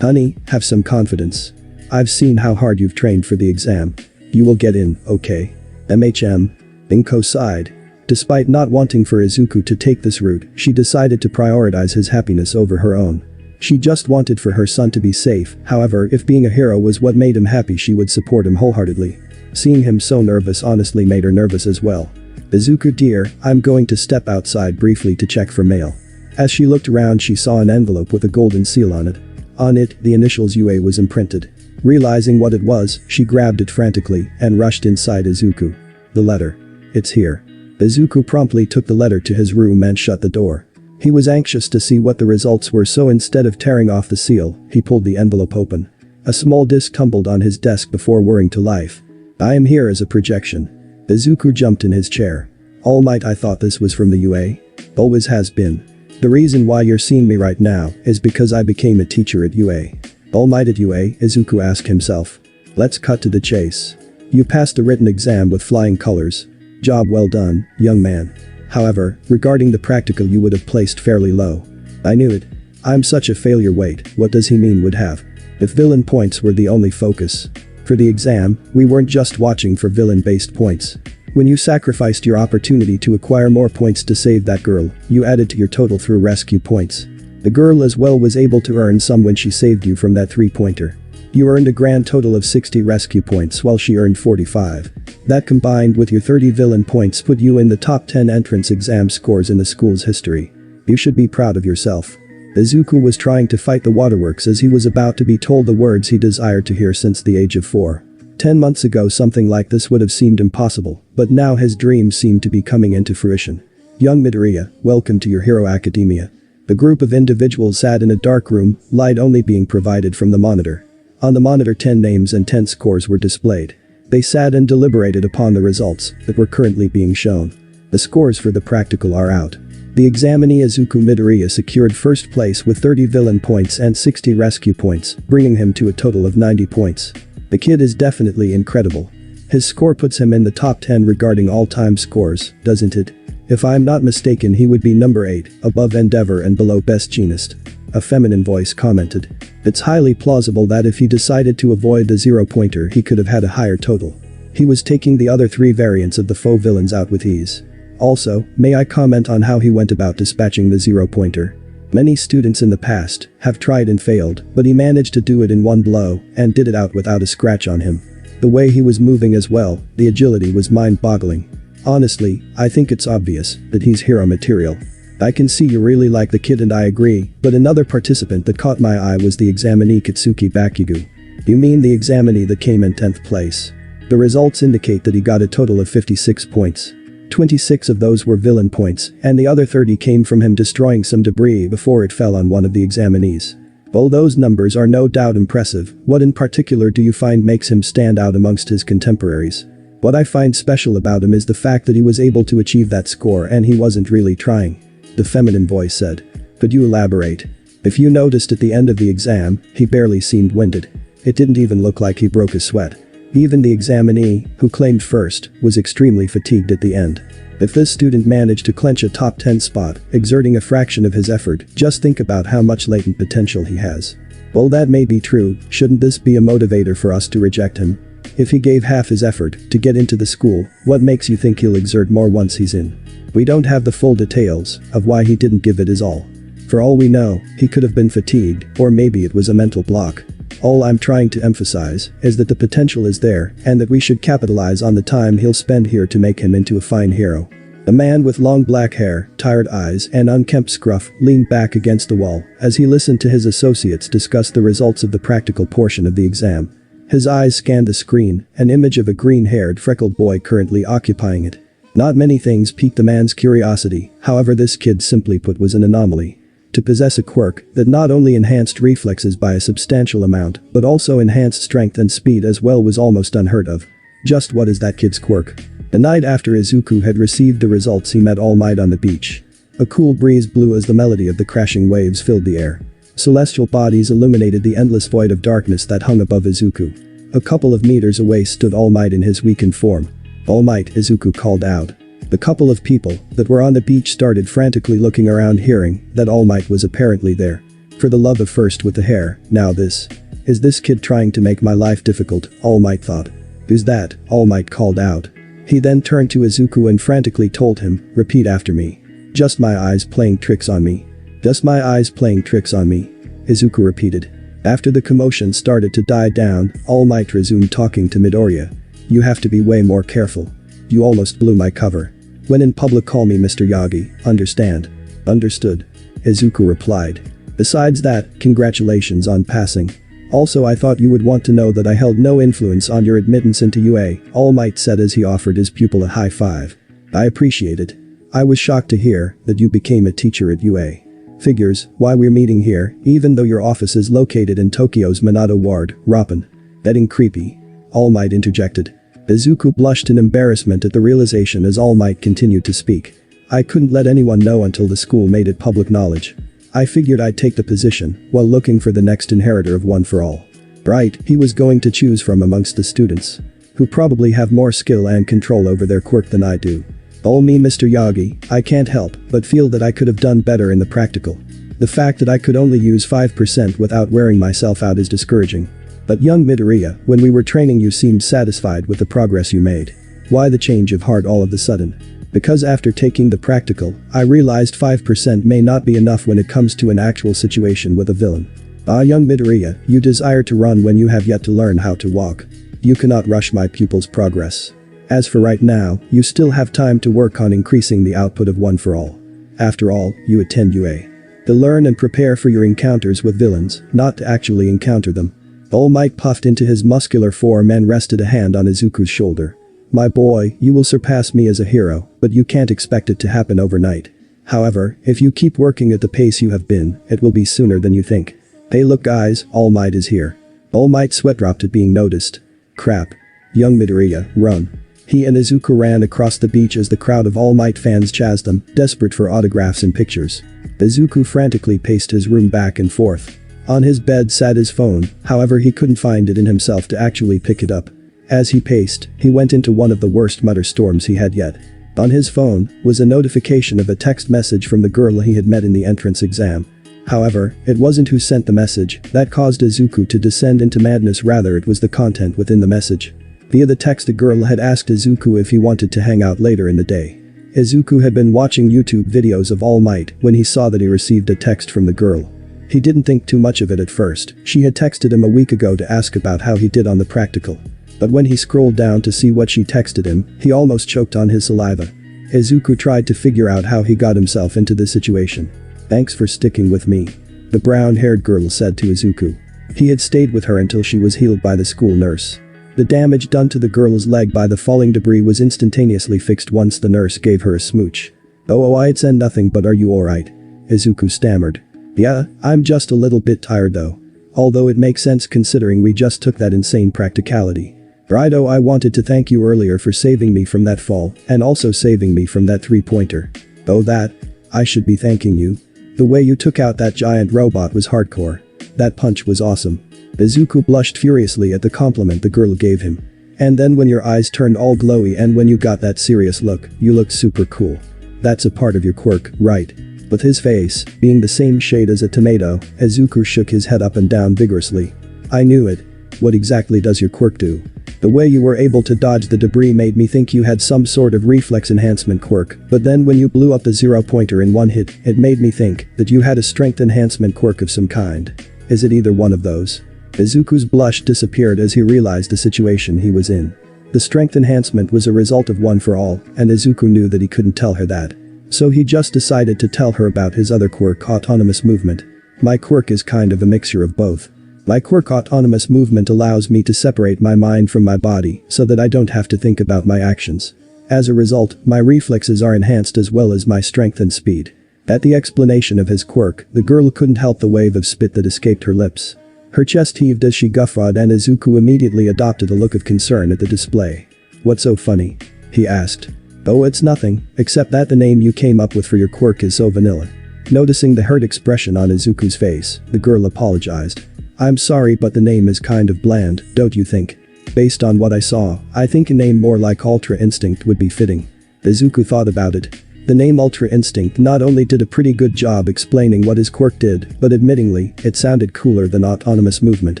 Honey, have some confidence. I've seen how hard you've trained for the exam. You will get in, okay? Inko sighed. Despite not wanting for Izuku to take this route, she decided to prioritize his happiness over her own. She just wanted for her son to be safe, however, if being a hero was what made him happy she would support him wholeheartedly. Seeing him so nervous honestly made her nervous as well. "Izuku dear, I'm going to step outside briefly to check for mail." As she looked around she saw an envelope with a golden seal on it. On it, the initials UA was imprinted. Realizing what it was, she grabbed it frantically and rushed inside Izuku. "The letter. It's here." Izuku promptly took the letter to his room and shut the door. He was anxious to see what the results were, so instead of tearing off the seal, he pulled the envelope open. A small disc tumbled on his desk before whirring to life. "I am here as a projection." Izuku jumped in his chair. "All Might, I thought this was from the UA? Always has been. The reason why you're seeing me right now is because I became a teacher at UA. All Might at UA?" Izuku asked himself. "Let's cut to the chase. You passed the written exam with flying colors. Job well done, young man. However, regarding the practical you would have placed fairly low." "I knew it. I'm such a failure. Wait, what does he mean would have? If villain points were the only focus. For the exam, we weren't just watching for villain-based points. When you sacrificed your opportunity to acquire more points to save that girl, you added to your total through rescue points. The girl as well was able to earn some when she saved you from that three-pointer. You earned a grand total of 60 rescue points while she earned 45. That combined with your 30 villain points put you in the top 10 entrance exam scores in the school's history. You should be proud of yourself." Izuku was trying to fight the waterworks as he was about to be told the words he desired to hear since the age of 4. 10 months ago something like this would have seemed impossible, but now his dreams seem to be coming into fruition. Young Midoryia, welcome to your hero academia. The group of individuals sat in a dark room, light only being provided from the monitor. On the monitor 10 names and 10 scores were displayed. They sat and deliberated upon the results that were currently being shown. The scores for the practical are out. The examinee Izuku Midoryia secured first place with 30 villain points and 60 rescue points, bringing him to a total of 90 points. The kid is definitely incredible. His score puts him in the top 10 regarding all-time scores, doesn't it? If I'm not mistaken, he would be number 8, above Endeavor and below Best Genist. A feminine voice commented. It's highly plausible that if he decided to avoid the zero-pointer he could have had a higher total. He was taking the other 3 variants of the foe villains out with ease. Also, may I comment on how he went about dispatching the zero-pointer? Many students in the past have tried and failed, but he managed to do it in one blow and did it out without a scratch on him. The way he was moving as well, the agility was mind-boggling. Honestly, I think it's obvious that he's hero material. I can see you really like the kid and I agree, but another participant that caught my eye was the examinee Katsuki Bakugo. You mean the examinee that came in 10th place? The results indicate that he got a total of 56 points. 26 of those were villain points, and the other 30 came from him destroying some debris before it fell on one of the examinees. While those numbers are no doubt impressive, what in particular do you find makes him stand out amongst his contemporaries? What I find special about him is the fact that he was able to achieve that score and he wasn't really trying. The feminine voice said. Could you elaborate? If you noticed at the end of the exam, he barely seemed winded. It didn't even look like he broke a sweat. Even the examinee, who claimed first, was extremely fatigued at the end. If this student managed to clinch a top 10 spot, exerting a fraction of his effort, just think about how much latent potential he has. While that may be true, shouldn't this be a motivator for us to reject him? If he gave half his effort to get into the school, what makes you think he'll exert more once he's in? We don't have the full details of why he didn't give it his all. For all we know, he could have been fatigued, or maybe it was a mental block. All I'm trying to emphasize is that the potential is there and that we should capitalize on the time he'll spend here to make him into a fine hero. A man with long black hair, tired eyes and unkempt scruff leaned back against the wall as he listened to his associates discuss the results of the practical portion of the exam. His eyes scanned the screen, an image of a green-haired freckled boy currently occupying it. Not many things piqued the man's curiosity, however this kid simply put was an anomaly. To possess a quirk that not only enhanced reflexes by a substantial amount, but also enhanced strength and speed as well was almost unheard of. Just what is that kid's quirk? The night after Izuku had received the results he met All Might on the beach. A cool breeze blew as the melody of the crashing waves filled the air. Celestial bodies illuminated the endless void of darkness that hung above Izuku. A couple of meters away stood All Might in his weakened form. All Might, Izuku called out. The couple of people that were on the beach started frantically looking around, hearing that All Might was apparently there. For the love of first with the hair, now this. Is this kid trying to make my life difficult? All Might thought. Who's that? All Might called out. He then turned to Izuku and frantically told him, repeat after me. Just my eyes playing tricks on me. Just my eyes playing tricks on me. Izuku repeated. After the commotion started to die down, All Might resumed talking to Midoryia. You have to be way more careful. You almost blew my cover. When in public call me Mr. Yagi, understand? Understood. Izuku replied. Besides that, congratulations on passing. Also I thought you would want to know that I held no influence on your admittance into UA, All Might said as he offered his pupil a high five. I appreciate it. I was shocked to hear that you became a teacher at UA. Figures why we're meeting here, even though your office is located in Tokyo's Minato Ward, Roppan. Getting creepy. All Might interjected. Izuku blushed in embarrassment at the realization as All Might continued to speak. I couldn't let anyone know until the school made it public knowledge. I figured I'd take the position while looking for the next inheritor of One for All. Right, he was going to choose from amongst the students, who probably have more skill and control over their quirk than I do. Oh me Mr. Yagi, I can't help but feel that I could have done better in the practical. The fact that I could only use 5% without wearing myself out is discouraging. But young Midoryia, when we were training you seemed satisfied with the progress you made. Why the change of heart all of a sudden? Because after taking the practical, I realized 5% may not be enough when it comes to an actual situation with a villain. Young Midoryia, you desire to run when you have yet to learn how to walk. You cannot rush my pupil's progress. As for right now, you still have time to work on increasing the output of One for All. After all, you attend UA. To learn and prepare for your encounters with villains, not to actually encounter them. All Might puffed into his muscular form and rested a hand on Izuku's shoulder. My boy, you will surpass me as a hero, but you can't expect it to happen overnight. However, if you keep working at the pace you have been, it will be sooner than you think. Hey look guys, All Might is here. All Might's sweat dropped at being noticed. Crap. Young Midoriya, run. He and Izuku ran across the beach as the crowd of All Might fans chased them, desperate for autographs and pictures. Izuku frantically paced his room back and forth. On his bed sat his phone, however he couldn't find it in himself to actually pick it up. As he paced, he went into one of the worst mutter storms he had yet. On his phone was a notification of a text message from the girl he had met in the entrance exam. However, it wasn't who sent the message that caused Izuku to descend into madness, rather it was the content within the message. Via the text, the girl had asked Izuku if he wanted to hang out later in the day. Izuku had been watching YouTube videos of All Might when he saw that he received a text from the girl. He didn't think too much of it at first. She had texted him a week ago to ask about how he did on the practical. But when he scrolled down to see what she texted him, he almost choked on his saliva. Izuku tried to figure out how he got himself into this situation. Thanks for sticking with me, the brown-haired girl said to Izuku. He had stayed with her until she was healed by the school nurse. The damage done to the girl's leg by the falling debris was instantaneously fixed once the nurse gave her a smooch. Oh, I said nothing, but are you alright? Izuku stammered. Yeah, I'm just a little bit tired though. Although it makes sense considering we just took that insane practicality. Righto, I wanted to thank you earlier for saving me from that fall, and also saving me from that three-pointer. Oh that? I should be thanking you. The way you took out that giant robot was hardcore. That punch was awesome. Izuku blushed furiously at the compliment the girl gave him. And then when your eyes turned all glowy and when you got that serious look, you looked super cool. That's a part of your quirk, right? With his face being the same shade as a tomato, Izuku shook his head up and down vigorously. I knew it. What exactly does your quirk do? The way you were able to dodge the debris made me think you had some sort of reflex enhancement quirk, but then when you blew up the zero-pointer in one hit, it made me think that you had a strength enhancement quirk of some kind. Is it either one of those? Izuku's blush disappeared as he realized the situation he was in. The strength enhancement was a result of One for All, and Izuku knew that he couldn't tell her that. So he just decided to tell her about his other quirk, autonomous movement. My quirk is kind of a mixture of both. My quirk autonomous movement allows me to separate my mind from my body so that I don't have to think about my actions. As a result, my reflexes are enhanced as well as my strength and speed. At the explanation of his quirk, the girl couldn't help the wave of spit that escaped her lips. Her chest heaved as she guffawed and Izuku immediately adopted a look of concern at the display. What's so funny? He asked. Oh, it's nothing, except that the name you came up with for your quirk is so vanilla. Noticing the hurt expression on Izuku's face, the girl apologized. I'm sorry, but the name is kind of bland, don't you think? Based on what I saw, I think a name more like Ultra Instinct would be fitting. Izuku thought about it. The name Ultra Instinct not only did a pretty good job explaining what his quirk did, but admittingly, it sounded cooler than autonomous movement.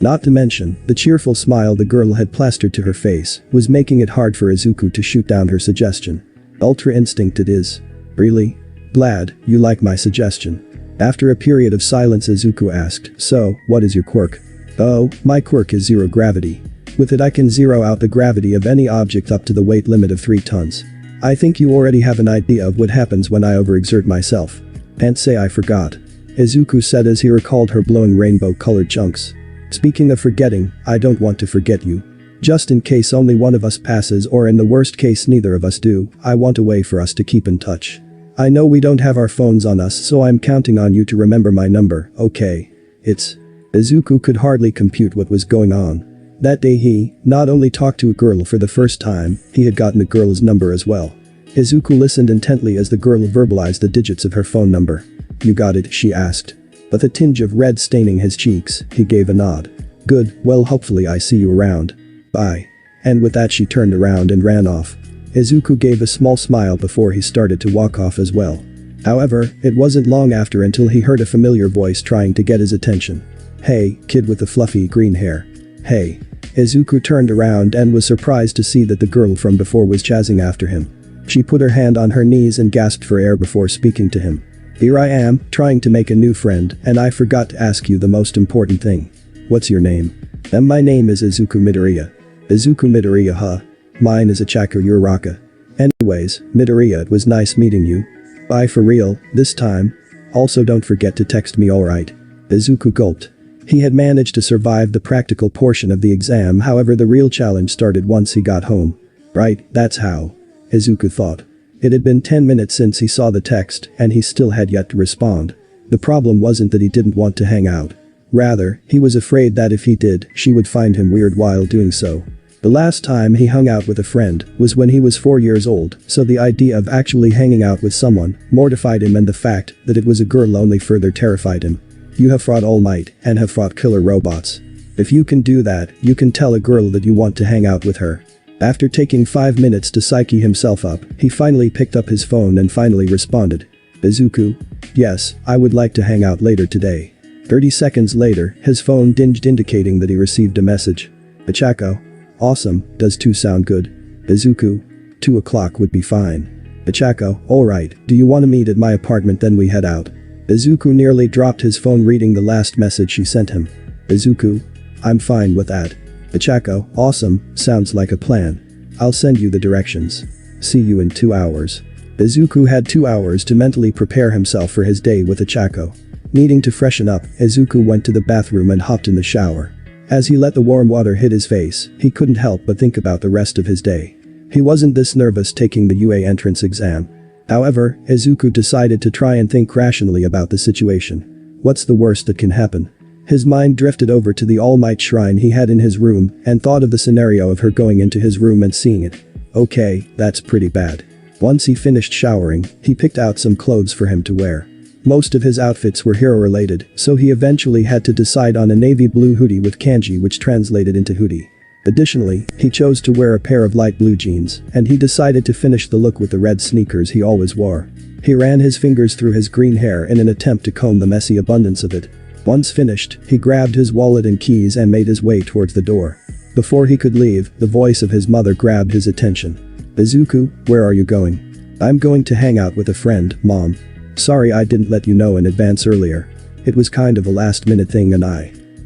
Not to mention, the cheerful smile the girl had plastered to her face was making it hard for Izuku to shoot down her suggestion. Ultra Instinct it is. Really? Glad you like my suggestion. After a period of silence, Izuku asked, so, what is your quirk? Oh, my quirk is zero gravity. With it I can zero out the gravity of any object up to the weight limit of 3 tons. I think you already have an idea of what happens when I overexert myself. Can't say I forgot. Izuku said as he recalled her blowing rainbow-colored chunks. Speaking of forgetting, I don't want to forget you. Just in case only one of us passes, or in the worst case neither of us do, I want a way for us to keep in touch. I know we don't have our phones on us, so I'm counting on you to remember my number, okay? It's... Izuku could hardly compute what was going on. That day he not only talked to a girl for the first time, he had gotten the girl's number as well. Izuku listened intently as the girl verbalized the digits of her phone number. You got it, she asked. With a tinge of red staining his cheeks, he gave a nod. Good, well hopefully I see you around. Bye. And with that she turned around and ran off. Izuku gave a small smile before he started to walk off as well. However, it wasn't long after until he heard a familiar voice trying to get his attention. Hey, kid with the fluffy green hair. Hey. Izuku turned around and was surprised to see that the girl from before was chasing after him. She put her hand on her knees and gasped for air before speaking to him. Here I am, trying to make a new friend, and I forgot to ask you the most important thing. What's your name? My name is Izuku Midoryia. Izuku Midoryia, huh? Mine is Ichaku Uraraka. Anyways, Midoriya, it was nice meeting you. Bye for real, this time. Also don't forget to text me, alright? Izuku gulped. He had managed to survive the practical portion of the exam, however the real challenge started once he got home. Right, that's how. Izuku thought. It had been 10 minutes since he saw the text, and he still had yet to respond. The problem wasn't that he didn't want to hang out. Rather, he was afraid that if he did, she would find him weird while doing so. The last time he hung out with a friend was when he was 4 years old, so the idea of actually hanging out with someone mortified him, and the fact that it was a girl only further terrified him. You have fought All Might and have fought killer robots. If you can do that, you can tell a girl that you want to hang out with her. After taking 5 minutes to psyche himself up, he finally picked up his phone and finally responded. Izuku? Yes, I would like to hang out later today. 30 seconds later, his phone dinged indicating that he received a message. Ichako? Awesome, does 2 sound good? Izuku? 2 o'clock would be fine. Ichako, alright, do you want to meet at my apartment then we head out? Izuku nearly dropped his phone reading the last message she sent him. Izuku? I'm fine with that. Ichako, awesome, sounds like a plan. I'll send you the directions. See you in 2 hours. Izuku had 2 hours to mentally prepare himself for his day with Ichako. Needing to freshen up, Izuku went to the bathroom and hopped in the shower. As he let the warm water hit his face, he couldn't help but think about the rest of his day. He wasn't this nervous taking the UA entrance exam. However, Izuku decided to try and think rationally about the situation. What's the worst that can happen? His mind drifted over to the All Might shrine he had in his room and thought of the scenario of her going into his room and seeing it. Okay, that's pretty bad. Once he finished showering, he picked out some clothes for him to wear. Most of his outfits were hero-related, so he eventually had to decide on a navy blue hoodie with kanji which translated into hoodie. Additionally, he chose to wear a pair of light blue jeans, and he decided to finish the look with the red sneakers he always wore. He ran his fingers through his green hair in an attempt to comb the messy abundance of it. Once finished, he grabbed his wallet and keys and made his way towards the door. Before he could leave, the voice of his mother grabbed his attention. Izuku, where are you going? I'm going to hang out with a friend, Mom. Sorry I didn't let you know in advance earlier. It was kind of a last-minute thing and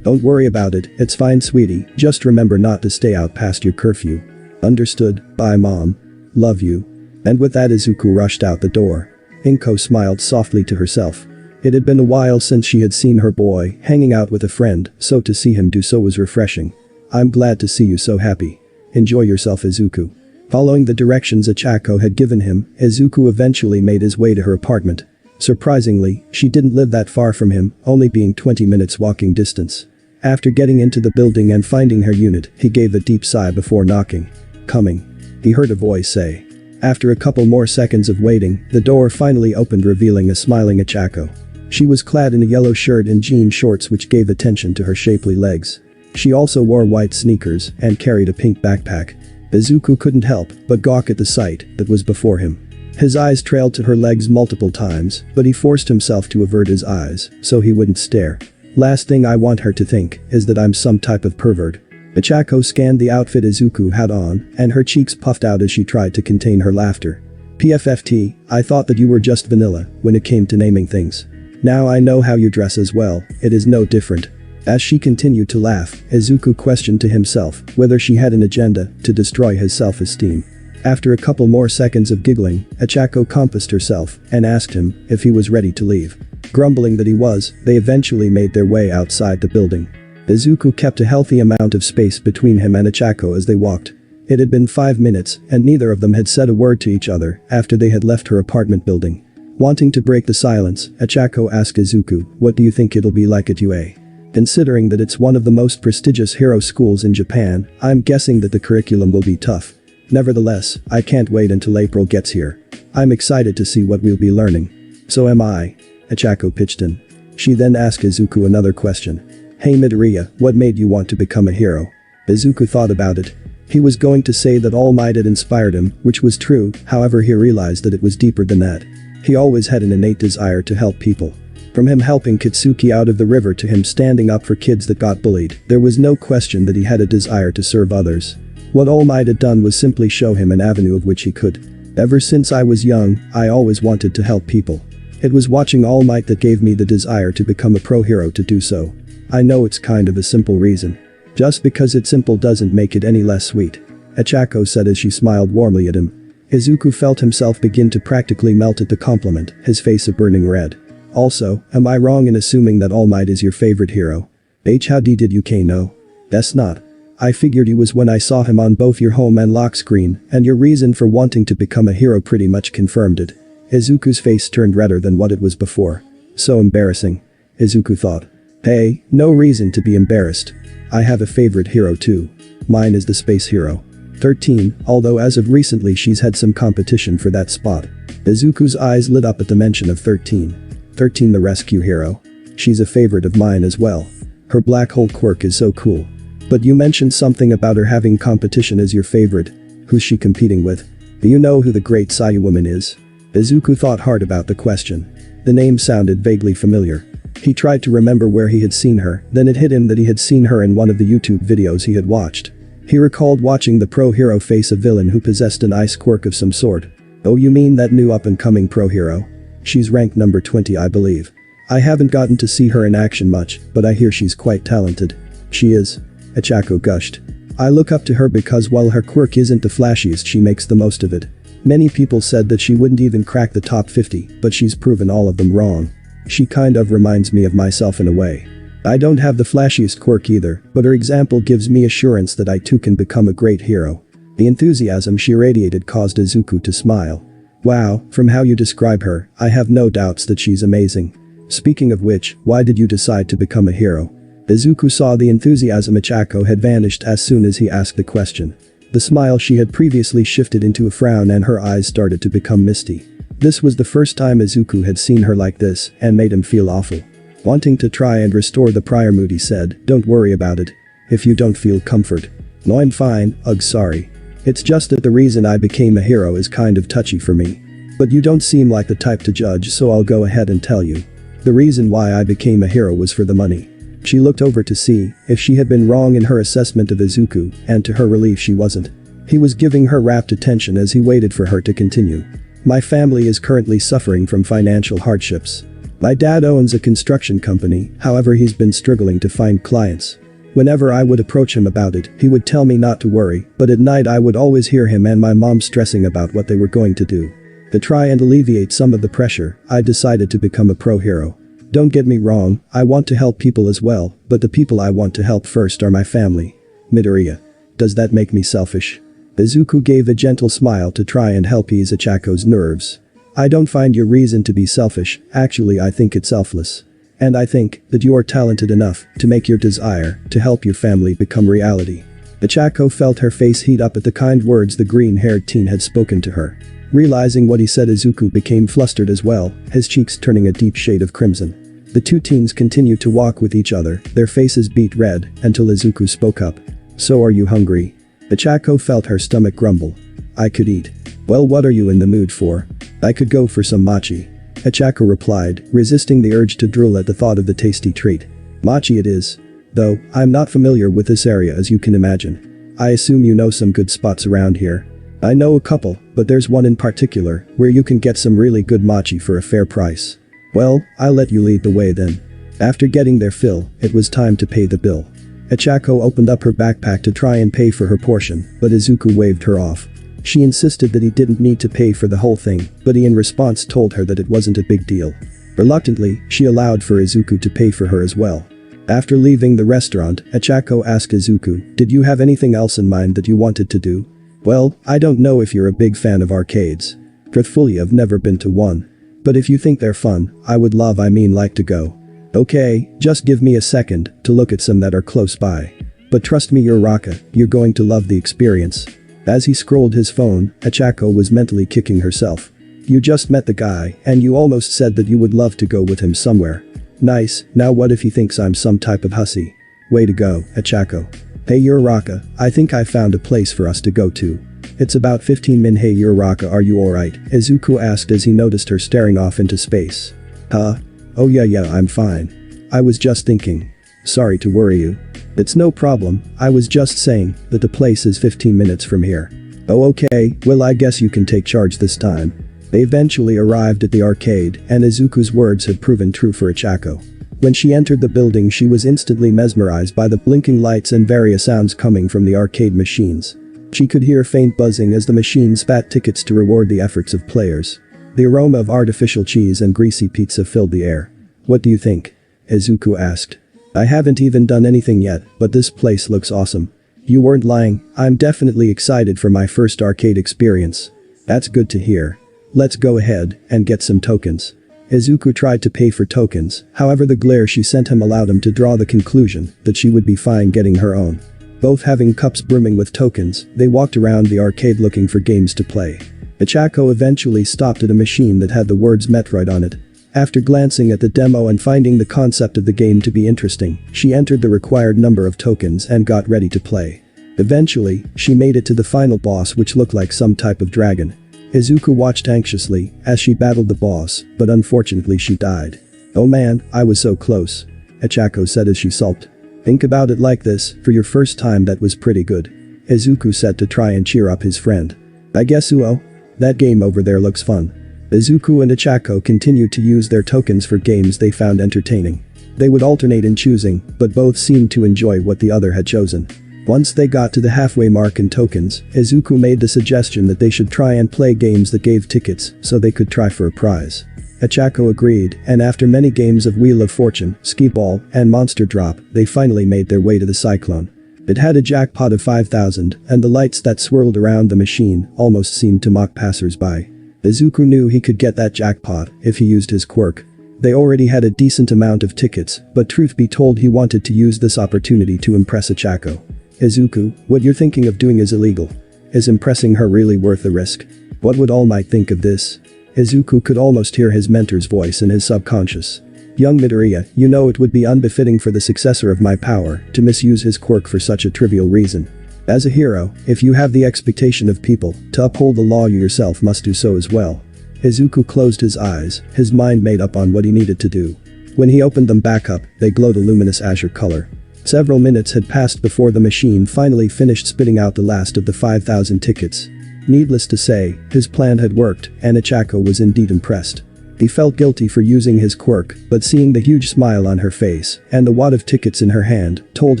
Don't worry about it, it's fine sweetie, just remember not to stay out past your curfew. Understood, bye Mom. Love you. And with that Izuku rushed out the door. Inko smiled softly to herself. It had been a while since she had seen her boy hanging out with a friend, so to see him do so was refreshing. I'm glad to see you so happy. Enjoy yourself Izuku. Following the directions Ichako had given him, Izuku eventually made his way to her apartment. Surprisingly, she didn't live that far from him, only being 20 minutes walking distance. After getting into the building and finding her unit, he gave a deep sigh before knocking. Coming. He heard a voice say. After a couple more seconds of waiting, the door finally opened revealing a smiling Ichako. She was clad in a yellow shirt and jean shorts which gave attention to her shapely legs. She also wore white sneakers and carried a pink backpack. Izuku couldn't help but gawk at the sight that was before him. His eyes trailed to her legs multiple times, but he forced himself to avert his eyes so he wouldn't stare. Last thing I want her to think is that I'm some type of pervert. Ichako scanned the outfit Izuku had on, and her cheeks puffed out as she tried to contain her laughter. PFFT, I thought that you were just vanilla when it came to naming things. Now I know how you dress as well, it is no different. As she continued to laugh, Izuku questioned to himself whether she had an agenda to destroy his self-esteem. After a couple more seconds of giggling, Ichako composed herself and asked him if he was ready to leave. Grumbling that he was, they eventually made their way outside the building. Izuku kept a healthy amount of space between him and Ichako as they walked. It had been 5 minutes, and neither of them had said a word to each other after they had left her apartment building. Wanting to break the silence, Ichako asked Izuku, what do you think it'll be like at UA? Considering that it's one of the most prestigious hero schools in Japan, I'm guessing that the curriculum will be tough. Nevertheless, I can't wait until April gets here. I'm excited to see what we'll be learning. So am I. Ichako pitched in. She then asked Izuku another question. Hey Midoriya, what made you want to become a hero? Izuku thought about it. He was going to say that All Might had inspired him, which was true, however he realized that it was deeper than that. He always had an innate desire to help people. From him helping Kitsuki out of the river to him standing up for kids that got bullied, there was no question that he had a desire to serve others. What All Might had done was simply show him an avenue of which he could. Ever since I was young, I always wanted to help people. It was watching All Might that gave me the desire to become a pro hero to do so. I know it's kind of a simple reason. Just because it's simple doesn't make it any less sweet. Ichako said as she smiled warmly at him. Izuku felt himself begin to practically melt at the compliment, his face a burning red. Also, am I wrong in assuming that All Might is your favorite hero? Howdy did you know? That's not. I figured you was when I saw him on both your home and lock screen, and your reason for wanting to become a hero pretty much confirmed it. Izuku's face turned redder than what it was before. So embarrassing. Izuku thought. Hey, no reason to be embarrassed. I have a favorite hero too. Mine is the space hero. 13, although as of recently she's had some competition for that spot. Izuku's eyes lit up at the mention of 13. 13 the rescue hero. She's a favorite of mine as well. Her black hole quirk is so cool. But you mentioned something about her having competition as your favorite. Who's she competing with? Do you know who the great Saiyu woman is? Izuku thought hard about the question. The name sounded vaguely familiar. He tried to remember where he had seen her, then it hit him that he had seen her in one of the YouTube videos he had watched. He recalled watching the pro hero face a villain who possessed an ice quirk of some sort. Oh, you mean that new up-and-coming pro hero? She's ranked number 20, I believe. I haven't gotten to see her in action much, but I hear she's quite talented. She is. Ochako gushed. I look up to her because while her quirk isn't the flashiest, she makes the most of it. Many people said that she wouldn't even crack the top 50, but she's proven all of them wrong. She kind of reminds me of myself in a way. I don't have the flashiest quirk either, but her example gives me assurance that I too can become a great hero. The enthusiasm she radiated caused Izuku to smile. Wow, from how you describe her, I have no doubts that she's amazing. Speaking of which, why did you decide to become a hero? Izuku saw the enthusiasm Ochako had vanished as soon as he asked the question. The smile she had previously shifted into a frown and her eyes started to become misty. This was the first time Izuku had seen her like this and made him feel awful. Wanting to try and restore the prior mood, he said, don't worry about it. If you don't feel comfort. No, I'm fine, sorry. It's just that the reason I became a hero is kind of touchy for me. But you don't seem like the type to judge, so I'll go ahead and tell you. The reason why I became a hero was for the money. She looked over to see if she had been wrong in her assessment of Izuku, and to her relief she wasn't. He was giving her rapt attention as he waited for her to continue. My family is currently suffering from financial hardships. My dad owns a construction company, however he's been struggling to find clients. Whenever I would approach him about it, he would tell me not to worry, but at night I would always hear him and my mom stressing about what they were going to do. To try and alleviate some of the pressure, I decided to become a pro hero. Don't get me wrong, I want to help people as well, but the people I want to help first are my family. Midoriya. Does that make me selfish? Izuku gave a gentle smile to try and help ease Ochako's nerves. I don't find your reason to be selfish, actually I think it's selfless. And I think that you are talented enough to make your desire to help your family become reality. Ochako felt her face heat up at the kind words the green-haired teen had spoken to her. Realizing what he said, Izuku became flustered as well, his cheeks turning a deep shade of crimson. The two teens continued to walk with each other, their faces beat red, until Izuku spoke up. So are you hungry? Ochako felt her stomach grumble. I could eat. Well, what are you in the mood for? I could go for some mochi. Ochako replied, resisting the urge to drool at the thought of the tasty treat. Mochi it is. Though, I'm not familiar with this area as you can imagine. I assume you know some good spots around here. I know a couple, but there's one in particular where you can get some really good mochi for a fair price. Well, I'll let you lead the way then. After getting their fill, it was time to pay the bill. Ochako opened up her backpack to try and pay for her portion, but Izuku waved her off. She insisted that he didn't need to pay for the whole thing, but he in response told her that it wasn't a big deal. Reluctantly, she allowed for Izuku to pay for her as well. After leaving the restaurant, Ochako asked Izuku, did you have anything else in mind that you wanted to do? Well, I don't know if you're a big fan of arcades. Truthfully, I've never been to one. But if you think they're fun, I would like to go. Okay, just give me a second to look at some that are close by. But trust me, Uraraka, you're going to love the experience. As he scrolled his phone, Ochako was mentally kicking herself. You just met the guy, and you almost said that you would love to go with him somewhere. Nice, now what if he thinks I'm some type of hussy? Way to go, Ochako. Hey Uraraka, I think I found a place for us to go to. It's about 15 min. Hey Uraraka, are you alright? Izuku asked as he noticed her staring off into space. Huh? Oh yeah, I'm fine. I was just thinking. Sorry to worry you. It's no problem, I was just saying that the place is 15 minutes from here. Oh okay, well I guess you can take charge this time. They eventually arrived at the arcade, and Izuku's words had proven true for Ochako. When she entered the building, she was instantly mesmerized by the blinking lights and various sounds coming from the arcade machines. She could hear faint buzzing as the machines spat tickets to reward the efforts of players. The aroma of artificial cheese and greasy pizza filled the air. What do you think? Izuku asked. I haven't even done anything yet, but this place looks awesome. You weren't lying, I'm definitely excited for my first arcade experience. That's good to hear. Let's go ahead and get some tokens. Izuku tried to pay for tokens, however the glare she sent him allowed him to draw the conclusion that she would be fine getting her own. Both having cups brimming with tokens, they walked around the arcade looking for games to play. Ichako eventually stopped at a machine that had the words Metroid on it. After glancing at the demo and finding the concept of the game to be interesting, she entered the required number of tokens and got ready to play. Eventually, she made it to the final boss, which looked like some type of dragon. Izuku watched anxiously as she battled the boss, but unfortunately she died. "Oh man, I was so close," Ichako said as she sulked. "Think about it like this, for your first time that was pretty good," Izuku said to try and cheer up his friend. "I guess that game over there looks fun." Izuku and Ichako continued to use their tokens for games they found entertaining. They would alternate in choosing, but both seemed to enjoy what the other had chosen. Once they got to the halfway mark in tokens, Izuku made the suggestion that they should try and play games that gave tickets so they could try for a prize. Ichako agreed, and after many games of Wheel of Fortune, Skee Ball, and Monster Drop, they finally made their way to the Cyclone. It had a jackpot of 5,000, and the lights that swirled around the machine almost seemed to mock passers-by. Izuku knew he could get that jackpot if he used his quirk. They already had a decent amount of tickets, but truth be told he wanted to use this opportunity to impress Ichako. "Izuku, what you're thinking of doing is illegal. Is impressing her really worth the risk? What would All Might think of this?" Izuku could almost hear his mentor's voice in his subconscious. "Young Midoriya, you know it would be unbefitting for the successor of my power to misuse his quirk for such a trivial reason. As a hero, if you have the expectation of people to uphold the law, you yourself must do so as well." Izuku closed his eyes, his mind made up on what he needed to do. When he opened them back up, they glowed a luminous azure color. Several minutes had passed before the machine finally finished spitting out the last of the 5,000 tickets. Needless to say, his plan had worked, and Ichako was indeed impressed. He felt guilty for using his quirk, but seeing the huge smile on her face and the wad of tickets in her hand told